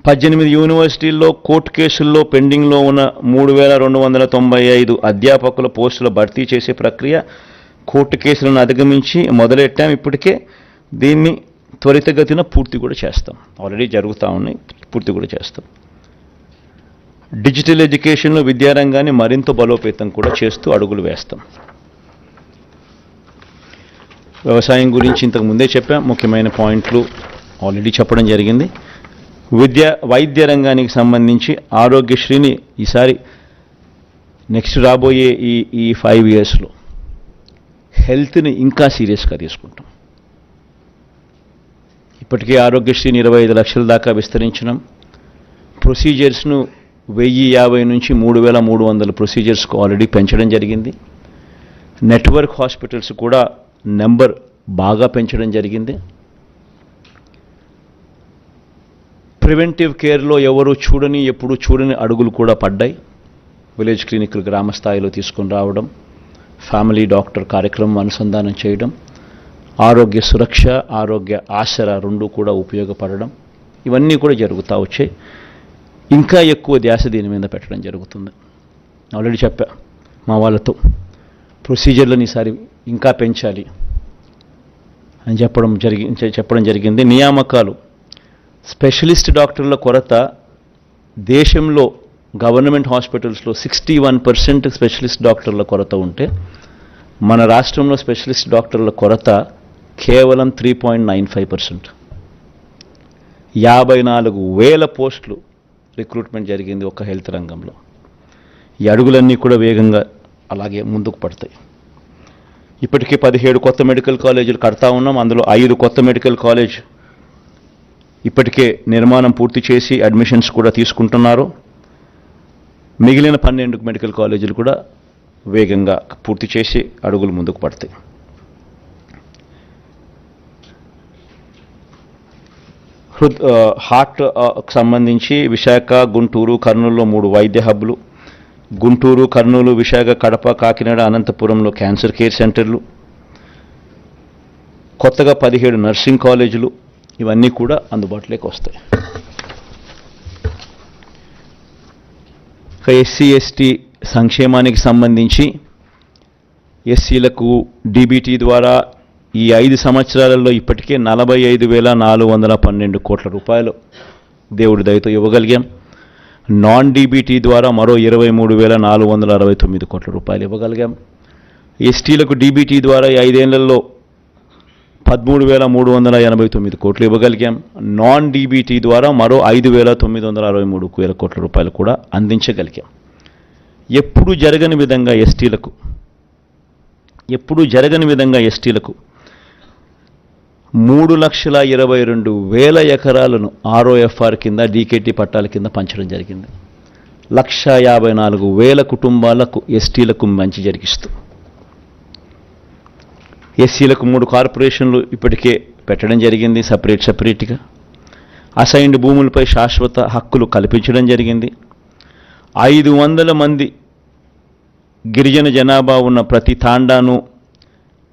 18 యూనివర్సిటీల్లో కోర్టు కేసుల్లో పెండింగ్లో ఉన్న 3,295 అధ్యాపకుల పోస్టుల భర్తీ చేసే ప్రక్రియ కోర్టు కేసులను అధిగమించి మొదలెట్టాం. ఇప్పటికే దీన్ని త్వరితగతిన పూర్తి కూడా చేస్తాం. ఆల్రెడీ జరుగుతూ ఉన్నాయి, పూర్తి కూడా చేస్తాం. డిజిటల్ ఎడ్యుకేషన్లో విద్యారంగాన్ని మరింత బలోపేతం కూడా చేస్తూ అడుగులు వేస్తాం. వ్యవసాయం గురించి ఇంతకు ముందే చెప్పాం, ముఖ్యమైన పాయింట్లు ఆల్రెడీ చెప్పడం జరిగింది. వైద్య రంగానికి సంబంధించి ఆరోగ్యశ్రీని ఈసారి నెక్స్ట్ రాబోయే ఈ 5 ఇయర్స్లో హెల్త్ని ఇంకా సీరియస్గా తీసుకుంటాం. ఇప్పటికే ఆరోగ్యశ్రీని 25 లక్షల దాకా విస్తరించినాం. ప్రొసీజర్స్ను 1050 నుంచి 3,300 ప్రొసీజర్స్కు ఆల్రెడీ పెంచడం జరిగింది. నెట్వర్క్ హాస్పిటల్స్ కూడా నెంబర్ బాగా పెంచడం జరిగింది. ప్రివెంటివ్ కేర్లో ఎప్పుడూ చూడని అడుగులు కూడా పడ్డాయి. విలేజ్ క్లినిక్లు గ్రామ స్థాయిలో తీసుకుని రావడం, ఫ్యామిలీ డాక్టర్ కార్యక్రమం అనుసంధానం చేయడం, ఆరోగ్య సురక్ష, ఆరోగ్య ఆసరా 2 కూడా ఉపయోగపడడం, ఇవన్నీ కూడా జరుగుతూ వచ్చాయి. ఇంకా ఎక్కువ ధ్యాస దీని మీద పెట్టడం జరుగుతుంది. ఆల్రెడీ చెప్పా మా వాళ్ళతో, ప్రొసీజర్లను ఈసారి ఇంకా పెంచాలి అని చెప్పడం జరిగింది. నియామకాలు, స్పెషలిస్ట్ డాక్టర్ల కొరత దేశంలో గవర్నమెంట్ హాస్పిటల్స్లో 61% స్పెషలిస్ట్ డాక్టర్ల కొరత ఉంటే మన రాష్ట్రంలో స్పెషలిస్ట్ డాక్టర్ల కొరత కేవలం 3.95%. 54,000 పోస్టులు రిక్రూట్మెంట్ జరిగింది ఒక హెల్త్ రంగంలో. ఈ అడుగులన్నీ కూడా వేగంగా అలాగే ముందుకు పడతాయి. ఇప్పటికే 17 కొత్త మెడికల్ కాలేజీలు కడతా ఉన్నాం. అందులో 5 కొత్త మెడికల్ కాలేజ్ ఇప్పటికే నిర్మాణం పూర్తి చేసి అడ్మిషన్స్ కూడా తీసుకుంటున్నారు. మిగిలిన 12 మెడికల్ కాలేజీలు కూడా వేగంగా పూర్తి చేసి అడుగులు ముందుకు పడతాయి. హార్ట్ సంబంధించి విశాఖ, గుంటూరు, కర్నూలులో 3 వైద్య హబ్లు, గుంటూరు, కర్నూలు, విశాఖ, కడప, కాకినాడ, అనంతపురంలో క్యాన్సర్ కేర్ సెంటర్లు, కొత్తగా 17 నర్సింగ్ కాలేజీలు, ఇవన్నీ కూడా అందుబాటులోకి వస్తాయి. ఎస్సీ ఎస్టీ సంక్షేమానికి సంబంధించి ఎస్సీలకు డీబీటీ ద్వారా ఈ 5 సంవత్సరాలలో ఇప్పటికే 45,412 కోట్ల రూపాయలు దేవుడి దయతో ఇవ్వగలిగాం. నాన్ డీబీటీ ద్వారా మరో 23,469 కోట్ల రూపాయలు ఇవ్వగలిగాం. ఎస్టీలకు డీబీటీ ద్వారా ఈ 5 ఏళ్లలో 13,389 కోట్లు ఇవ్వగలిగాం. నాన్ డీబీటీ ద్వారా మరో 5,963 కోట్ల రూపాయలు కూడా అందించగలిగాం. ఎప్పుడు జరగని విధంగా ఎస్టీలకు 3,22,000 ఎకరాలను ROFR కింద, డీకేటీ పట్టాల కింద పంచడం జరిగింది. 1,54,000 కుటుంబాలకు ఎస్టీలకు మంచి జరిగిస్తూ, ఎస్సీలకు 3 కార్పొరేషన్లు ఇప్పటికే పెట్టడం జరిగింది. సపరేట్గా అసైన్డ్ భూములపై శాశ్వత హక్కులు కల్పించడం జరిగింది. 500 మంది గిరిజన జనాభా ఉన్న ప్రతి తాండాను,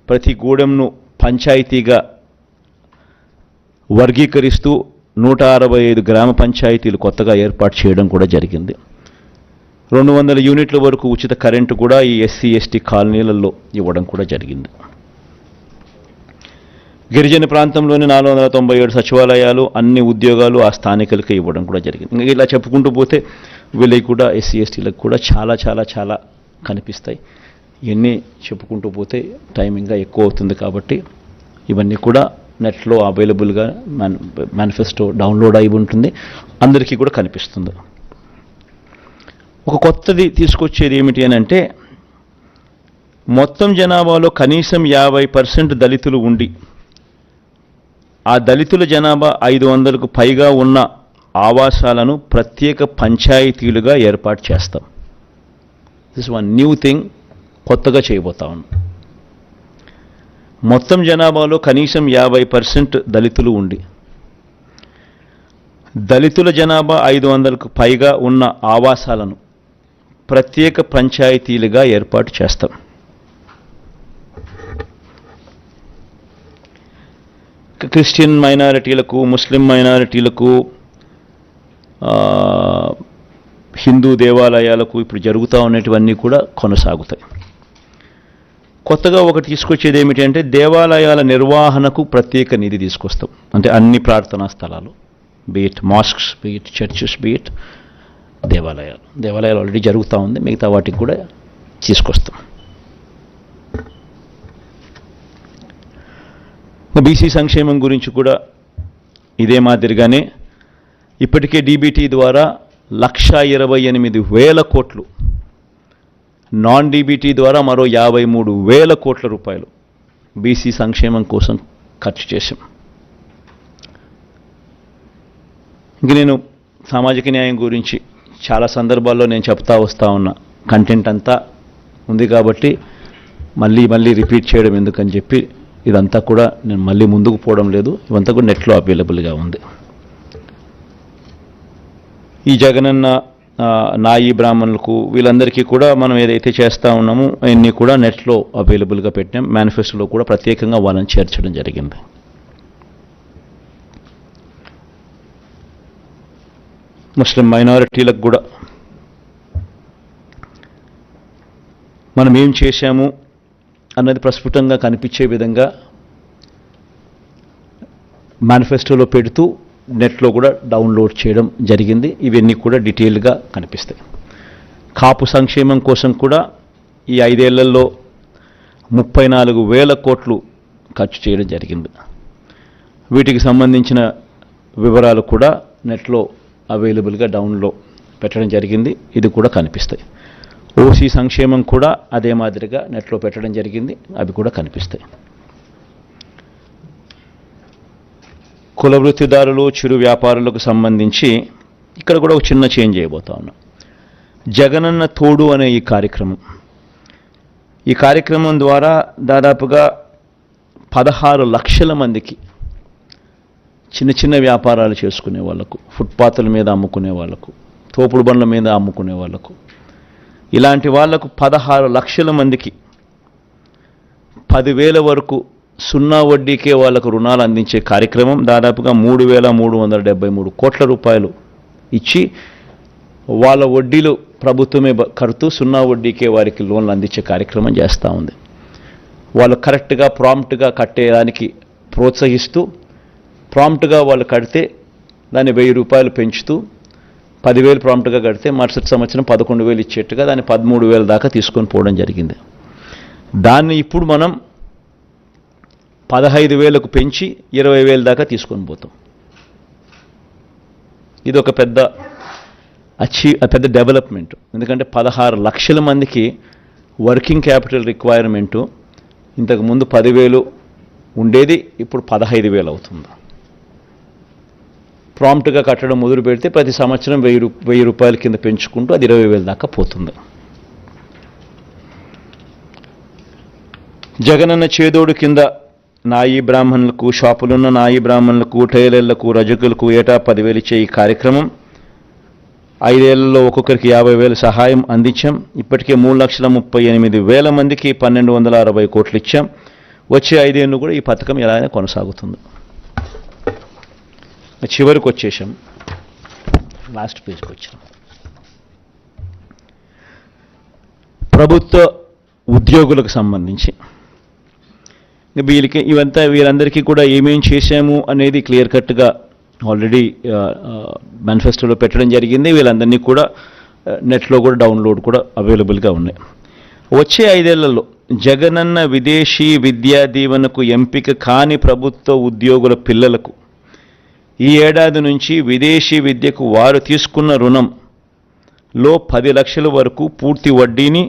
ప్రతి గూడెంను పంచాయతీగా వర్గీకరిస్తూ 165 గ్రామ పంచాయతీలు కొత్తగా ఏర్పాటు చేయడం కూడా జరిగింది. 200 యూనిట్ల వరకు ఉచిత కరెంటు కూడా ఈ ఎస్సీ ఎస్టీ కాలనీలలో ఇవ్వడం కూడా జరిగింది. గిరిజన ప్రాంతంలోని 497 సచివాలయాలు, అన్ని ఉద్యోగాలు ఆ స్థానికులకి ఇవ్వడం కూడా జరిగింది. ఇలా చెప్పుకుంటూ పోతే వీళ్ళకి కూడా, ఎస్సీ ఎస్టీలకు కూడా చాలా చాలా చాలా కనిపిస్తాయి. ఇవన్నీ చెప్పుకుంటూ పోతే టైం ఇంకా ఎక్కువ అవుతుంది. కాబట్టి ఇవన్నీ కూడా నెట్లో అవైలబుల్గా మేనిఫెస్టో డౌన్లోడ్ అయి ఉంటుంది, అందరికీ కూడా కనిపిస్తుంది. ఒక కొత్తది తీసుకొచ్చేది ఏమిటి అని అంటే, మొత్తం జనాభాలో కనీసం 50% దళితులు ఉండి ఆ దళితుల జనాభా 500కు పైగా ఉన్న ఆవాసాలను ప్రత్యేక పంచాయతీలుగా ఏర్పాటు చేస్తాం. దిస్ వన్ న్యూ థింగ్, కొత్తగా చేయబోతా ఉన్నాం. మొత్తం జనాభాలో కనీసం 50% దళితులు ఉండి దళితుల జనాభా 500కు పైగా ఉన్న ఆవాసాలను ప్రత్యేక పంచాయతీలుగా ఏర్పాటు చేస్తాం. క్రిస్టియన్ మైనారిటీలకు, ముస్లిం మైనారిటీలకు, హిందూ దేవాలయాలకు ఇప్పుడు జరుగుతూ ఉన్నటువన్నీ కూడా కొనసాగుతాయి. కొత్తగా ఒకటి తీసుకొచ్చేది ఏమిటంటే దేవాలయాల నిర్వహణకు ప్రత్యేక నిధి తీసుకొస్తాం. అంటే అన్ని ప్రార్థనా స్థలాలు, beat masks, beat churches, beat దేవాలయాలు ఆల్రెడీ జరుగుతూ ఉంది, మిగతా వాటికి కూడా తీసుకొస్తాం. బీసీ సంక్షేమం గురించి కూడా ఇదే మాదిరిగానే ఇప్పటికే డీబీటీ ద్వారా 1,28,000 కోట్లు, నాన్ డీబీటీ ద్వారా మరో 53,000 కోట్ల రూపాయలు బీసీ సంక్షేమం కోసం ఖర్చు చేశాం. ఇంక నేను సామాజిక న్యాయం గురించి చాలా సందర్భాల్లో నేను చెప్తా వస్తూ ఉన్న కంటెంట్ అంతా ఉంది కాబట్టి మళ్ళీ రిపీట్ చేయడం ఎందుకని చెప్పి ఇదంతా కూడా నేను మళ్ళీ ముందుకు పోవడం లేదు. ఇవంతా కూడా నెట్లో అవైలబుల్గా ఉంది. ఈ జగనన్న నాయి బ్రాహ్మణులకు వీళ్ళందరికీ కూడా మనం ఏదైతే చేస్తూ ఉన్నామో అవన్నీ కూడా నెట్లో అవైలబుల్గా పెట్టాం. మేనిఫెస్టోలో కూడా ప్రత్యేకంగా వాళ్ళని చేర్చడం జరిగింది. ముస్లిం మైనారిటీలకు కూడా మనం ఏం చేశాము అన్నది ప్రస్ఫుటంగా కనిపించే విధంగా మేనిఫెస్టోలో పెడుతూ నెట్లో కూడా డౌన్లోడ్ చేయడం జరిగింది. ఇవన్నీ కూడా డీటెయిల్గా కనిపిస్తాయి. కాపు సంక్షేమం కోసం కూడా ఈ 5 ఏళ్లలో 34,000 కోట్లు ఖర్చు చేయడం జరిగింది. వీటికి సంబంధించిన వివరాలు కూడా నెట్లో అవైలబుల్గా డౌన్లో పెట్టడం జరిగింది. ఇది కూడా కనిపిస్తాయి. ఓసీ సంక్షేమం కూడా అదే మాదిరిగా నెట్లో పెట్టడం జరిగింది. అవి కూడా కనిపిస్తాయి. కుల వృత్తిదారులు, చిరు వ్యాపారులకు సంబంధించి ఇక్కడ కూడా ఒక చిన్న చేంజ్ చేయబోతా ఉన్నాం. జగనన్న తోడు అనే ఈ కార్యక్రమం ద్వారా దాదాపుగా 16 లక్షల మందికి చిన్న వ్యాపారాలు చేసుకునే వాళ్లకు, ఫుట్పాత్ల మీద అమ్ముకునే వాళ్లకు, తోపుడు బండ్ల మీద అమ్ముకునే వాళ్లకు, ఇలాంటి వాళ్లకు 16 లక్షల మందికి 10,000 వరకు సున్నా వడ్డీకే వాళ్లకు రుణాలు అందించే కార్యక్రమం దాదాపుగా 3,373 కోట్ల రూపాయలు ఇచ్చి వాళ్ళ వడ్డీలు ప్రభుత్వమే కడుతూ సున్నా వడ్డీకే వారికి లోన్లు అందించే కార్యక్రమం చేస్తూ ఉంది. వాళ్ళు కరెక్ట్గా ప్రాంప్ట్గా కట్టేదానికి ప్రోత్సహిస్తూ, ప్రాంప్ట్గా వాళ్ళు కడితే దాన్ని 1,000 రూపాయలు పెంచుతూ 10,000 ప్రాంప్ట్గా కడితే మరుసటి సంవత్సరం 11,000 ఇచ్చేట్టుగా దాన్ని 13,000 దాకా తీసుకొని పోవడం జరిగింది. దాన్ని ఇప్పుడు మనం 15,000కు పెంచి 20,000 దాకా తీసుకొని పోతాం. ఇది ఒక పెద్ద డెవలప్మెంట్. ఎందుకంటే 16 లక్షల మందికి వర్కింగ్ క్యాపిటల్ రిక్వైర్మెంటు ఇంతకుముందు 10,000 ఉండేది, ఇప్పుడు 15,000 అవుతుంది. ప్రాంప్ట్గా కట్టడం మొదలు పెడితే ప్రతి సంవత్సరం 1,000 రూపాయల కింద పెంచుకుంటూ అది 20,000 దాకా పోతుంది. జగనన్న చేదోడు కింద నాయి బ్రాహ్మణులకు, షాపులున్న నాయి బ్రాహ్మణులకు, టైలర్లకు, రజకులకు ఏటా 10,000 ఇచ్చే ఈ కార్యక్రమం 5 ఏళ్లలో ఒక్కొక్కరికి 50,000 సహాయం అందించాం. ఇప్పటికే 3,38,000 మందికి 1,260 కోట్లు ఇచ్చాం. వచ్చే 5 ఏళ్ళు కూడా ఈ పథకం ఎలాగైనా కొనసాగుతుంది. చివరికి వచ్చేసాం, లాస్ట్ పేజ్కి వచ్చాం. ప్రభుత్వ ఉద్యోగులకు సంబంధించి వీరందరికీ కూడా ఏమేం చేశాము అనేది క్లియర్ కట్గా ఆల్రెడీ మేనిఫెస్టోలో పెట్టడం జరిగింది. వీళ్ళందరినీ కూడా నెట్లో కూడా డౌన్లోడ్ కూడా అవైలబుల్గా ఉన్నాయి. వచ్చే 5 ఏళ్లలో జగనన్న విదేశీ విద్యా దీవెనకు ఎంపిక కాని ప్రభుత్వ ఉద్యోగుల పిల్లలకు ఈ ఏడాది నుంచి విదేశీ విద్యకు వారు తీసుకున్న రుణంలో 10 లక్షల వరకు పూర్తి వడ్డీని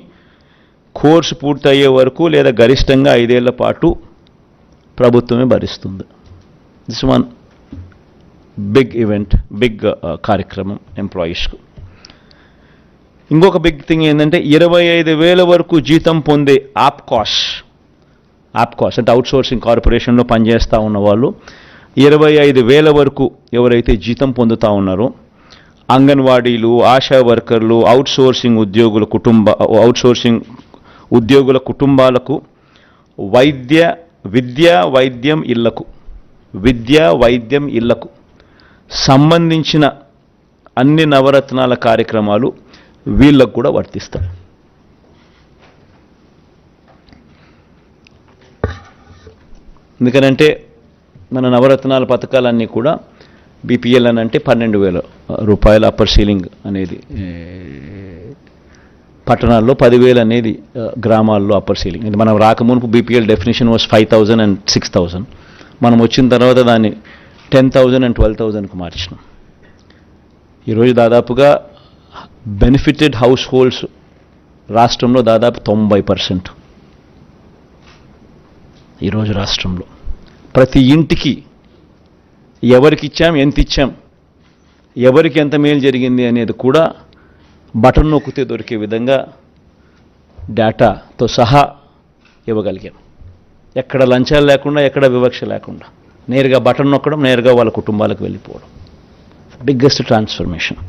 కోర్సు పూర్తయ్యే వరకు లేదా గరిష్టంగా 5 ఏళ్ల పాటు ప్రభుత్వమే భరిస్తుంది. This one big event, big కార్యక్రమం ఎంప్లాయీస్కు. ఇంకొక బిగ్ థింగ్ ఏంటంటే 25,000 వరకు జీతం పొందే ఆప్కాస్ అంటే అవుట్సోర్సింగ్ కార్పొరేషన్లో పనిచేస్తూ ఉన్న వాళ్ళు 25,000 వరకు ఎవరైతే జీతం పొందుతూ ఉన్నారో అంగన్వాడీలు, ఆశా వర్కర్లు, అవుట్సోర్సింగ్ ఉద్యోగుల కుటుంబాలకు విద్యా వైద్యం ఇళ్లకు సంబంధించిన అన్ని నవరత్నాల కార్యక్రమాలు వీళ్ళకు కూడా వర్తిస్తాయి. ఎందుకనంటే మన నవరత్నాల పథకాలన్నీ కూడా బీపీఎల్ అని అంటే 12,000 రూపాయల అప్పర్ సీలింగ్ అనేది పట్టణాల్లో, 10,000 అనేది గ్రామాల్లో అప్పర్ సీలింగ్. ఇది మనం రాకమునుపు బీపీఎల్ డెఫినేషన్ వాస్ 5,000 and 6,000. మనం వచ్చిన తర్వాత దాన్ని 10,000 and 12,000కు మార్చినాం. ఈరోజు దాదాపుగా బెనిఫిటెడ్ హౌస్ హోల్డ్స్ రాష్ట్రంలో దాదాపు 90%. ఈరోజు రాష్ట్రంలో ప్రతి ఇంటికి ఎవరికి ఇచ్చాం, ఎంత ఇచ్చాం, ఎవరికి ఎంత మేలు జరిగింది అనేది కూడా బటన్ నొక్కితే దొరికే విధంగా డేటాతో సహా ఇవ్వగలిగాం. ఎక్కడ లంచాలు లేకుండా, ఎక్కడ వివక్ష లేకుండా నేరుగా బటన్ నొక్కడం, నేరుగా వాళ్ళ కుటుంబాలకు వెళ్ళిపోవడం. Biggest transformation.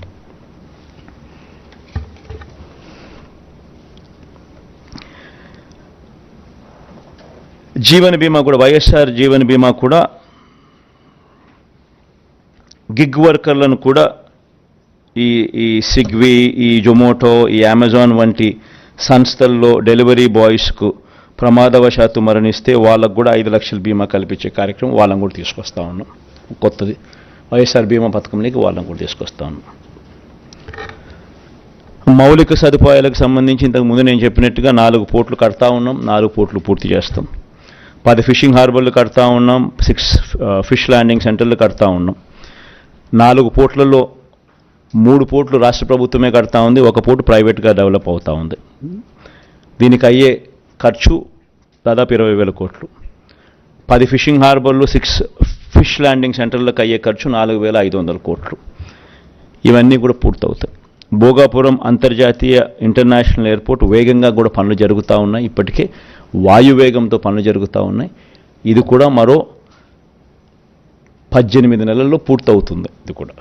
జీవన బీమా కూడా, వైఎస్ఆర్ జీవన బీమా కూడా గిగ్ వర్కర్లను కూడా ఈ స్విగ్గీ, ఈ జొమాటో, ఈ అమెజాన్ వంటి సంస్థల్లో డెలివరీ బాయ్స్కు ప్రమాదవశాత్తు మరణిస్తే వాళ్ళకు కూడా 5 లక్షల బీమా కల్పించే కార్యక్రమం వాళ్ళని కూడా తీసుకొస్తా ఉన్నాం. కొత్తది వైఎస్ఆర్ బీమా పథకంలోకి వాళ్ళని కూడా తీసుకొస్తా ఉన్నాం. మౌలిక సదుపాయాలకు సంబంధించి ఇంతకుముందు నేను చెప్పినట్టుగా 4 పోర్ట్లు కడతా ఉన్నాం. 4 పోర్ట్లు పూర్తి చేస్తాం. 10 ఫిషింగ్ హార్బర్లు కడతా ఉన్నాం. 6 ఫిష్ ల్యాండింగ్ సెంటర్లు కడతా ఉన్నాం. 4 పోర్ట్లలో 3 పోర్ట్లు రాష్ట్ర ప్రభుత్వమే కడతా ఉంది, 1 పోర్టు ప్రైవేట్గా డెవలప్ అవుతూ ఉంది. దీనికి అయ్యే ఖర్చు దాదాపు 20,000 కోట్లు. 10 ఫిషింగ్ హార్బర్లు, 6 ఫిష్ ల్యాండింగ్ సెంటర్లకు అయ్యే ఖర్చు 4,500 కోట్లు. ఇవన్నీ కూడా పూర్తవుతాయి. భోగాపురం అంతర్జాతీయ ఇంటర్నేషనల్ ఎయిర్పోర్ట్ వేగంగా కూడా పనులు జరుగుతూ ఉన్నాయి. ఇప్పటికే వాయువేగంతో పనులు జరుగుతూ ఉన్నాయి. ఇది కూడా మరో 18 నెలల్లో పూర్తవుతుంది. ఇది కూడా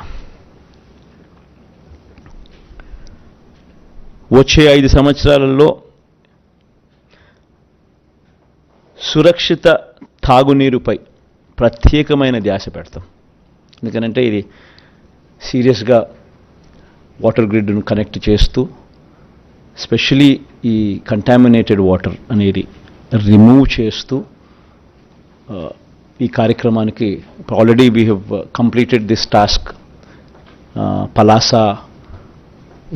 వచ్చే 5 సంవత్సరాలలో సురక్షిత తాగునీరుపై ప్రత్యేకమైన ధ్యాస పెడతాం. ఎందుకనంటే ఇది సీరియస్గా వాటర్ గ్రిడ్ను కనెక్ట్ చేస్తూ స్పెషలీ ఈ కంటామినేటెడ్ వాటర్ అనేది రిమూవ్ చేస్తూ ఈ కార్యక్రమానికి already we have completed this task. Palasa,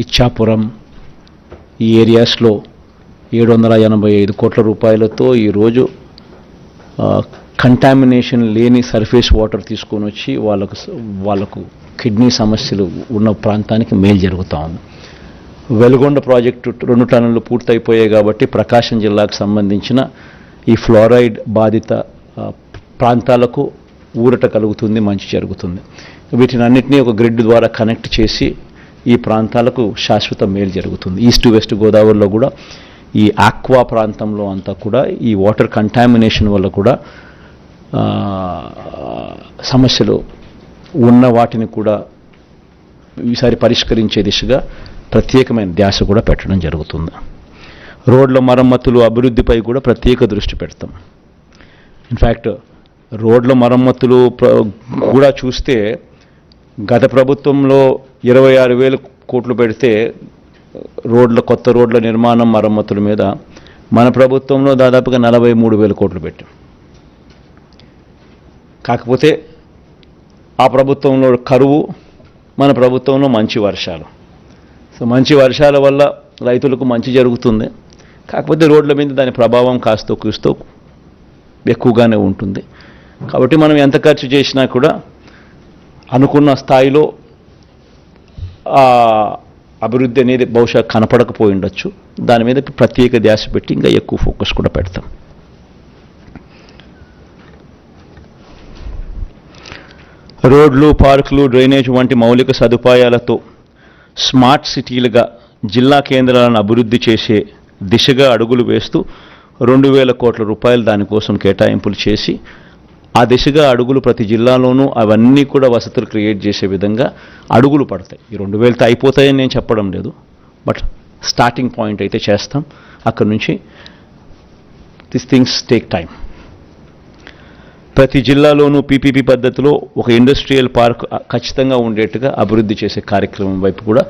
Ichchapuram ఈ ఏరియాస్లో 785 కోట్ల రూపాయలతో ఈరోజు కంటామినేషన్ లేని సర్ఫేస్ వాటర్ తీసుకొని వచ్చి వాళ్ళకు కిడ్నీ సమస్యలు ఉన్న ప్రాంతానికి మేలు జరుగుతూ ఉంది. వెలుగొండ ప్రాజెక్టు 2 టన్నులు పూర్తయిపోయాయి కాబట్టి ప్రకాశం జిల్లాకు సంబంధించిన ఈ ఫ్లోరైడ్ బాధిత ప్రాంతాలకు ఊరట కలుగుతుంది, మంచి జరుగుతుంది. వీటిని అన్నింటినీ ఒక గ్రిడ్ ద్వారా కనెక్ట్ చేసి ఈ ప్రాంతాలకు శాశ్వత మేలు జరుగుతుంది. ఈస్ట్ వెస్ట్ గోదావరిలో కూడా ఈ ఆక్వా ప్రాంతంలో అంతా కూడా ఈ వాటర్ కంటామినేషన్ వల్ల కూడా సమస్యలు ఉన్న వాటిని కూడా ఈసారి పరిష్కరించే దిశగా ప్రత్యేకమైన ధ్యాస కూడా పెట్టడం జరుగుతుంది. రోడ్ల మరమ్మతులు, అభివృద్ధిపై కూడా ప్రత్యేక దృష్టి పెడతాం. ఇన్ఫ్యాక్ట్ రోడ్ల మరమ్మతులు కూడా చూస్తే గత ప్రభుత్వంలో 26,000 కోట్లు పెడితే కొత్త రోడ్ల నిర్మాణం, మరమ్మతుల మీద మన ప్రభుత్వంలో దాదాపుగా 43,000 కోట్లు పెట్టాం. కాకపోతే ఆ ప్రభుత్వంలో కరువు, మన ప్రభుత్వంలో మంచి వర్షాలు. సో మంచి వర్షాల వల్ల రైతులకు మంచి జరుగుతుంది. కాకపోతే రోడ్ల మీద దాని ప్రభావం కాస్తో కూస్తో ఎక్కువగానే ఉంటుంది. కాబట్టి మనం ఎంత ఖర్చు చేసినా కూడా అనుకున్న స్థాయిలో అభివృద్ధి అనేది బహుశా కనపడకపోయి ఉండొచ్చు. దాని మీద ప్రత్యేక ధ్యాస పెట్టి ఇంకా ఎక్కువ ఫోకస్ కూడా పెడతాం. రోడ్లు, పార్కులు, డ్రైనేజ్ వంటి మౌలిక సదుపాయాలతో స్మార్ట్ సిటీలుగా జిల్లా కేంద్రాలను అభివృద్ధి చేసే దిశగా అడుగులు వేస్తూ 2,000 కోట్ల రూపాయలు దానికోసం కేటాయింపులు చేసి ఆ దిశగా అడుగులు ప్రతి జిల్లాలోనూ అవన్నీ కూడా వసతులు క్రియేట్ చేసే విధంగా అడుగులు పడతాయి. ఈ 2,000తో అయిపోతాయని నేను చెప్పడం లేదు, బట్ స్టార్టింగ్ పాయింట్ అయితే చేస్తాం. అక్కడి నుంచి దిస్ థింగ్స్ టేక్ టైం. ప్రతి జిల్లాలోనూ పీపీపీ పద్ధతిలో ఒక ఇండస్ట్రియల్ పార్క్ ఖచ్చితంగా ఉండేట్టుగా అభివృద్ధి చేసే కార్యక్రమం వైపు కూడా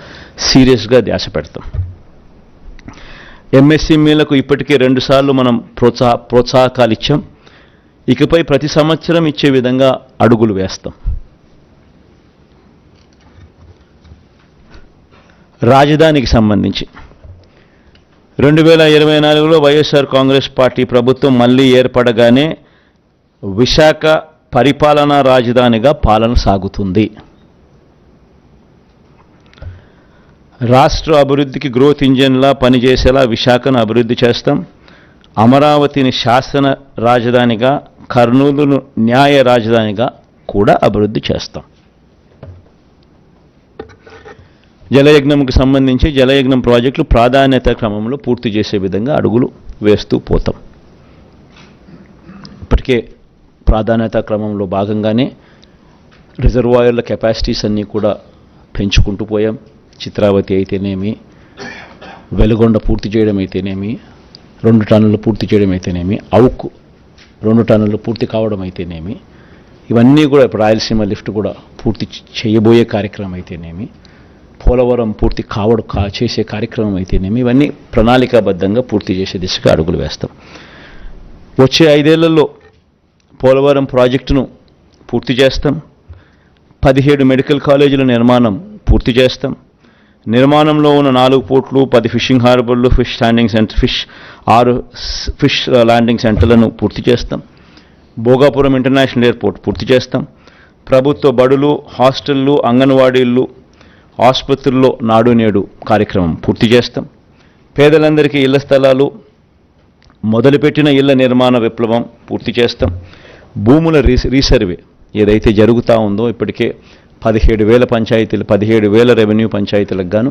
సీరియస్గా ధ్యాస పెడతాం. ఎంఎస్ఎంఈలకు ఇప్పటికే 2 సార్లు మనం ప్రోత్సాహకాలు ఇచ్చాం. ఇకపై ప్రతి సంవత్సరం ఇచ్చే విధంగా అడుగులు వేస్తాం. రాజధానికి సంబంధించి 2024లో వైఎస్ఆర్ కాంగ్రెస్ పార్టీ ప్రభుత్వం మళ్ళీ ఏర్పడగానే విశాఖ పరిపాలనా రాజధానిగా పాలన సాగుతుంది. రాష్ట్ర అభివృద్ధికి గ్రోత్ ఇంజిన్లా పనిచేసేలా విశాఖను అభివృద్ధి చేస్తాం. అమరావతిని శాసన రాజధానిగా, కర్నూలును న్యాయ రాజధానిగా కూడా అభివృద్ధి చేస్తాం. జలయజ్ఞంకు సంబంధించి జలయజ్ఞం ప్రాజెక్టులు ప్రాధాన్యత క్రమంలో పూర్తి చేసే విధంగా అడుగులు వేస్తూ పోతాం. ఇప్పటికే ప్రాధాన్యత క్రమంలో భాగంగానే రిజర్వాయర్ల కెపాసిటీస్ అన్నీ కూడా పెంచుకుంటూ పోయాం. చిత్రావతి అయితేనేమి, వెలుగొండ పూర్తి చేయడం అయితేనేమి, 2 టన్నులు పూర్తి చేయడం అయితేనేమి, అవుకు 2 టన్నులు పూర్తి కావడం అయితేనేమి, ఇవన్నీ కూడా ఇప్పుడు రాయలసీమ లిఫ్ట్ కూడా పూర్తి చేయబోయే కార్యక్రమం అయితేనేమి, పోలవరం పూర్తి చేసే కార్యక్రమం అయితేనేమి, ఇవన్నీ ప్రణాళికాబద్ధంగా పూర్తి చేసే దిశగా అడుగులు వేస్తాం. వచ్చే 5 ఏళ్లలో పోలవరం ప్రాజెక్టును పూర్తి చేస్తాం. 17 మెడికల్ కాలేజీల నిర్మాణం పూర్తి చేస్తాం. నిర్మాణంలో ఉన్న 4 పోర్ట్లు, 10 ఫిషింగ్ హార్బర్లు, ఫిష్ ల్యాండింగ్ సెంటర్లను పూర్తి చేస్తాం. భోగాపురం ఇంటర్నేషనల్ ఎయిర్పోర్ట్ పూర్తి చేస్తాం. ప్రభుత్వ బడులు, హాస్టళ్లు, అంగన్వాడీలు, ఆసుపత్రుల్లో నాడు నేడు కార్యక్రమం పూర్తి చేస్తాం. పేదలందరికీ ఇళ్ల స్థలాలు, మొదలుపెట్టిన ఇళ్ల నిర్మాణ విప్లవం పూర్తి చేస్తాం. భూముల రీసర్వే ఏదైతే జరుగుతూ ఉందో ఇప్పటికే 17,000 రెవెన్యూ పంచాయతీలకు గాను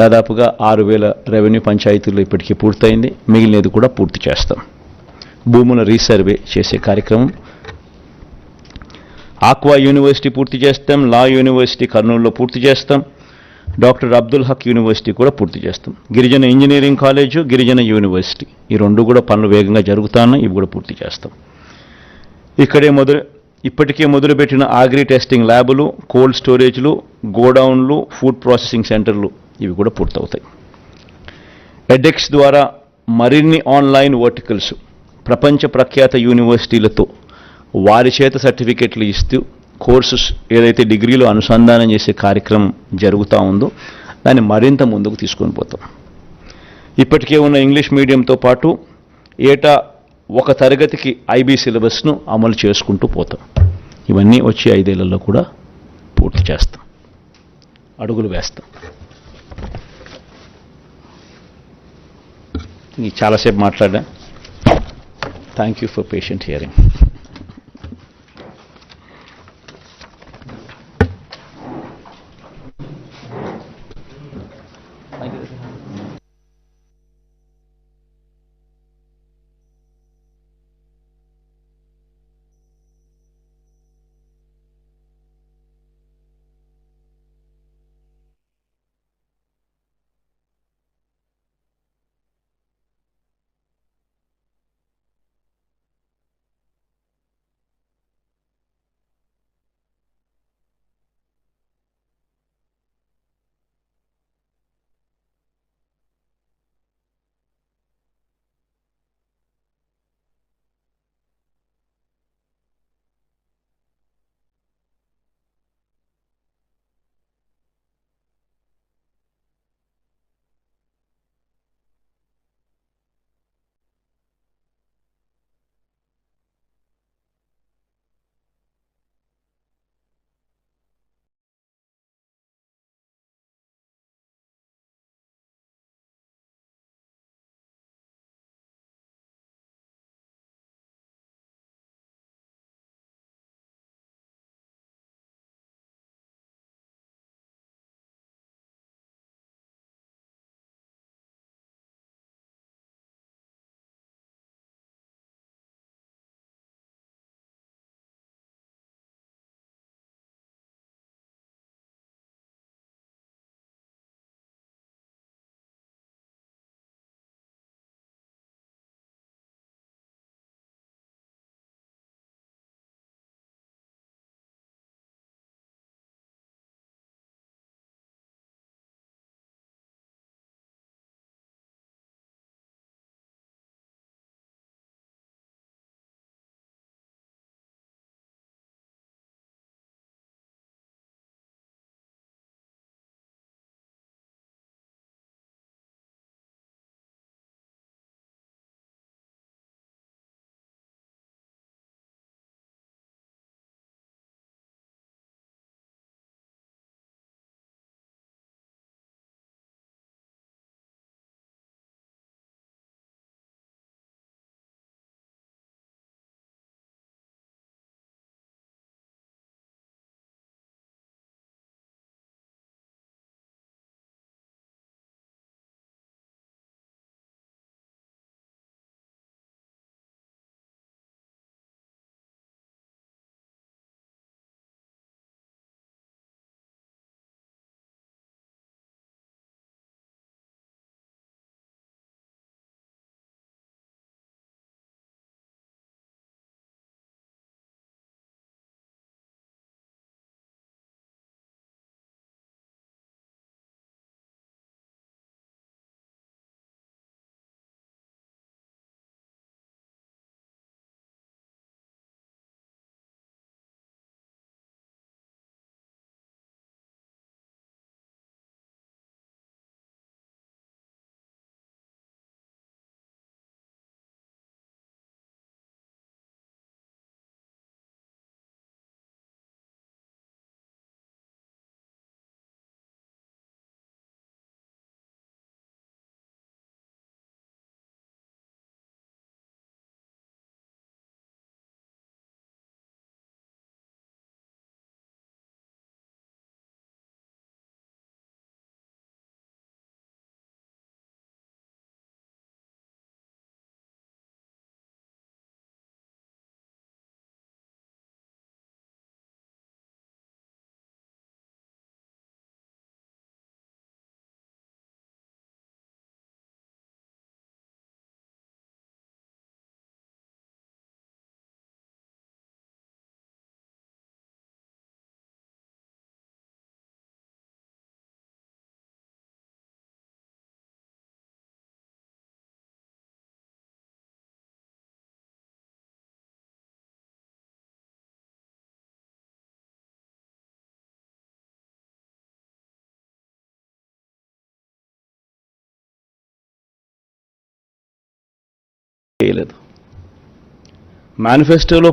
దాదాపుగా 6,000 రెవెన్యూ పంచాయతీలు ఇప్పటికీ పూర్తయింది. మిగిలినది కూడా పూర్తి చేస్తాం. భూముల రీసర్వే చేసే కార్యక్రమం. ఆక్వా యూనివర్సిటీ పూర్తి చేస్తాం. లా యూనివర్సిటీ కర్నూలులో పూర్తి చేస్తాం. డాక్టర్ అబ్దుల్ హక్ యూనివర్సిటీ కూడా పూర్తి చేస్తాం. గిరిజన ఇంజనీరింగ్ కాలేజు, గిరిజన యూనివర్సిటీ ఈ 2 కూడా పనులు వేగంగా జరుగుతాయి. ఇవి కూడా పూర్తి చేస్తాం. ఇప్పటికే మొదలుపెట్టిన అగ్రి టెస్టింగ్ ల్యాబులు, కోల్డ్ స్టోరేజ్లు, గోడౌన్లు, ఫుడ్ ప్రాసెసింగ్ సెంటర్లు ఇవి కూడా పూర్తవుతాయి. ఎడెక్స్ ద్వారా మరిన్ని ఆన్లైన్ వర్టికల్స్ ప్రపంచ ప్రఖ్యాత యూనివర్సిటీలతో వారి చేత సర్టిఫికెట్లు ఇస్తూ కోర్సెస్ ఏదైతే డిగ్రీలో అనుసంధానం చేసే కార్యక్రమం జరుగుతూ ఉందో దాన్ని మరింత ముందుకు తీసుకొని పోతాం. ఇప్పటికే ఉన్న ఇంగ్లీష్ మీడియంతో పాటు ఏటా 1 తరగతికి ఐబీ సిలబస్ను అమలు చేసుకుంటూ పోతాం. ఇవన్నీ వచ్చే 5 ఏళ్లలో కూడా పూర్తి చేస్తాం. అడుగులు వేస్తాం. చాలాసేపు మాట్లాడా. Thank you for patient hearing. చేయలేదు. మేనిఫెస్టోలో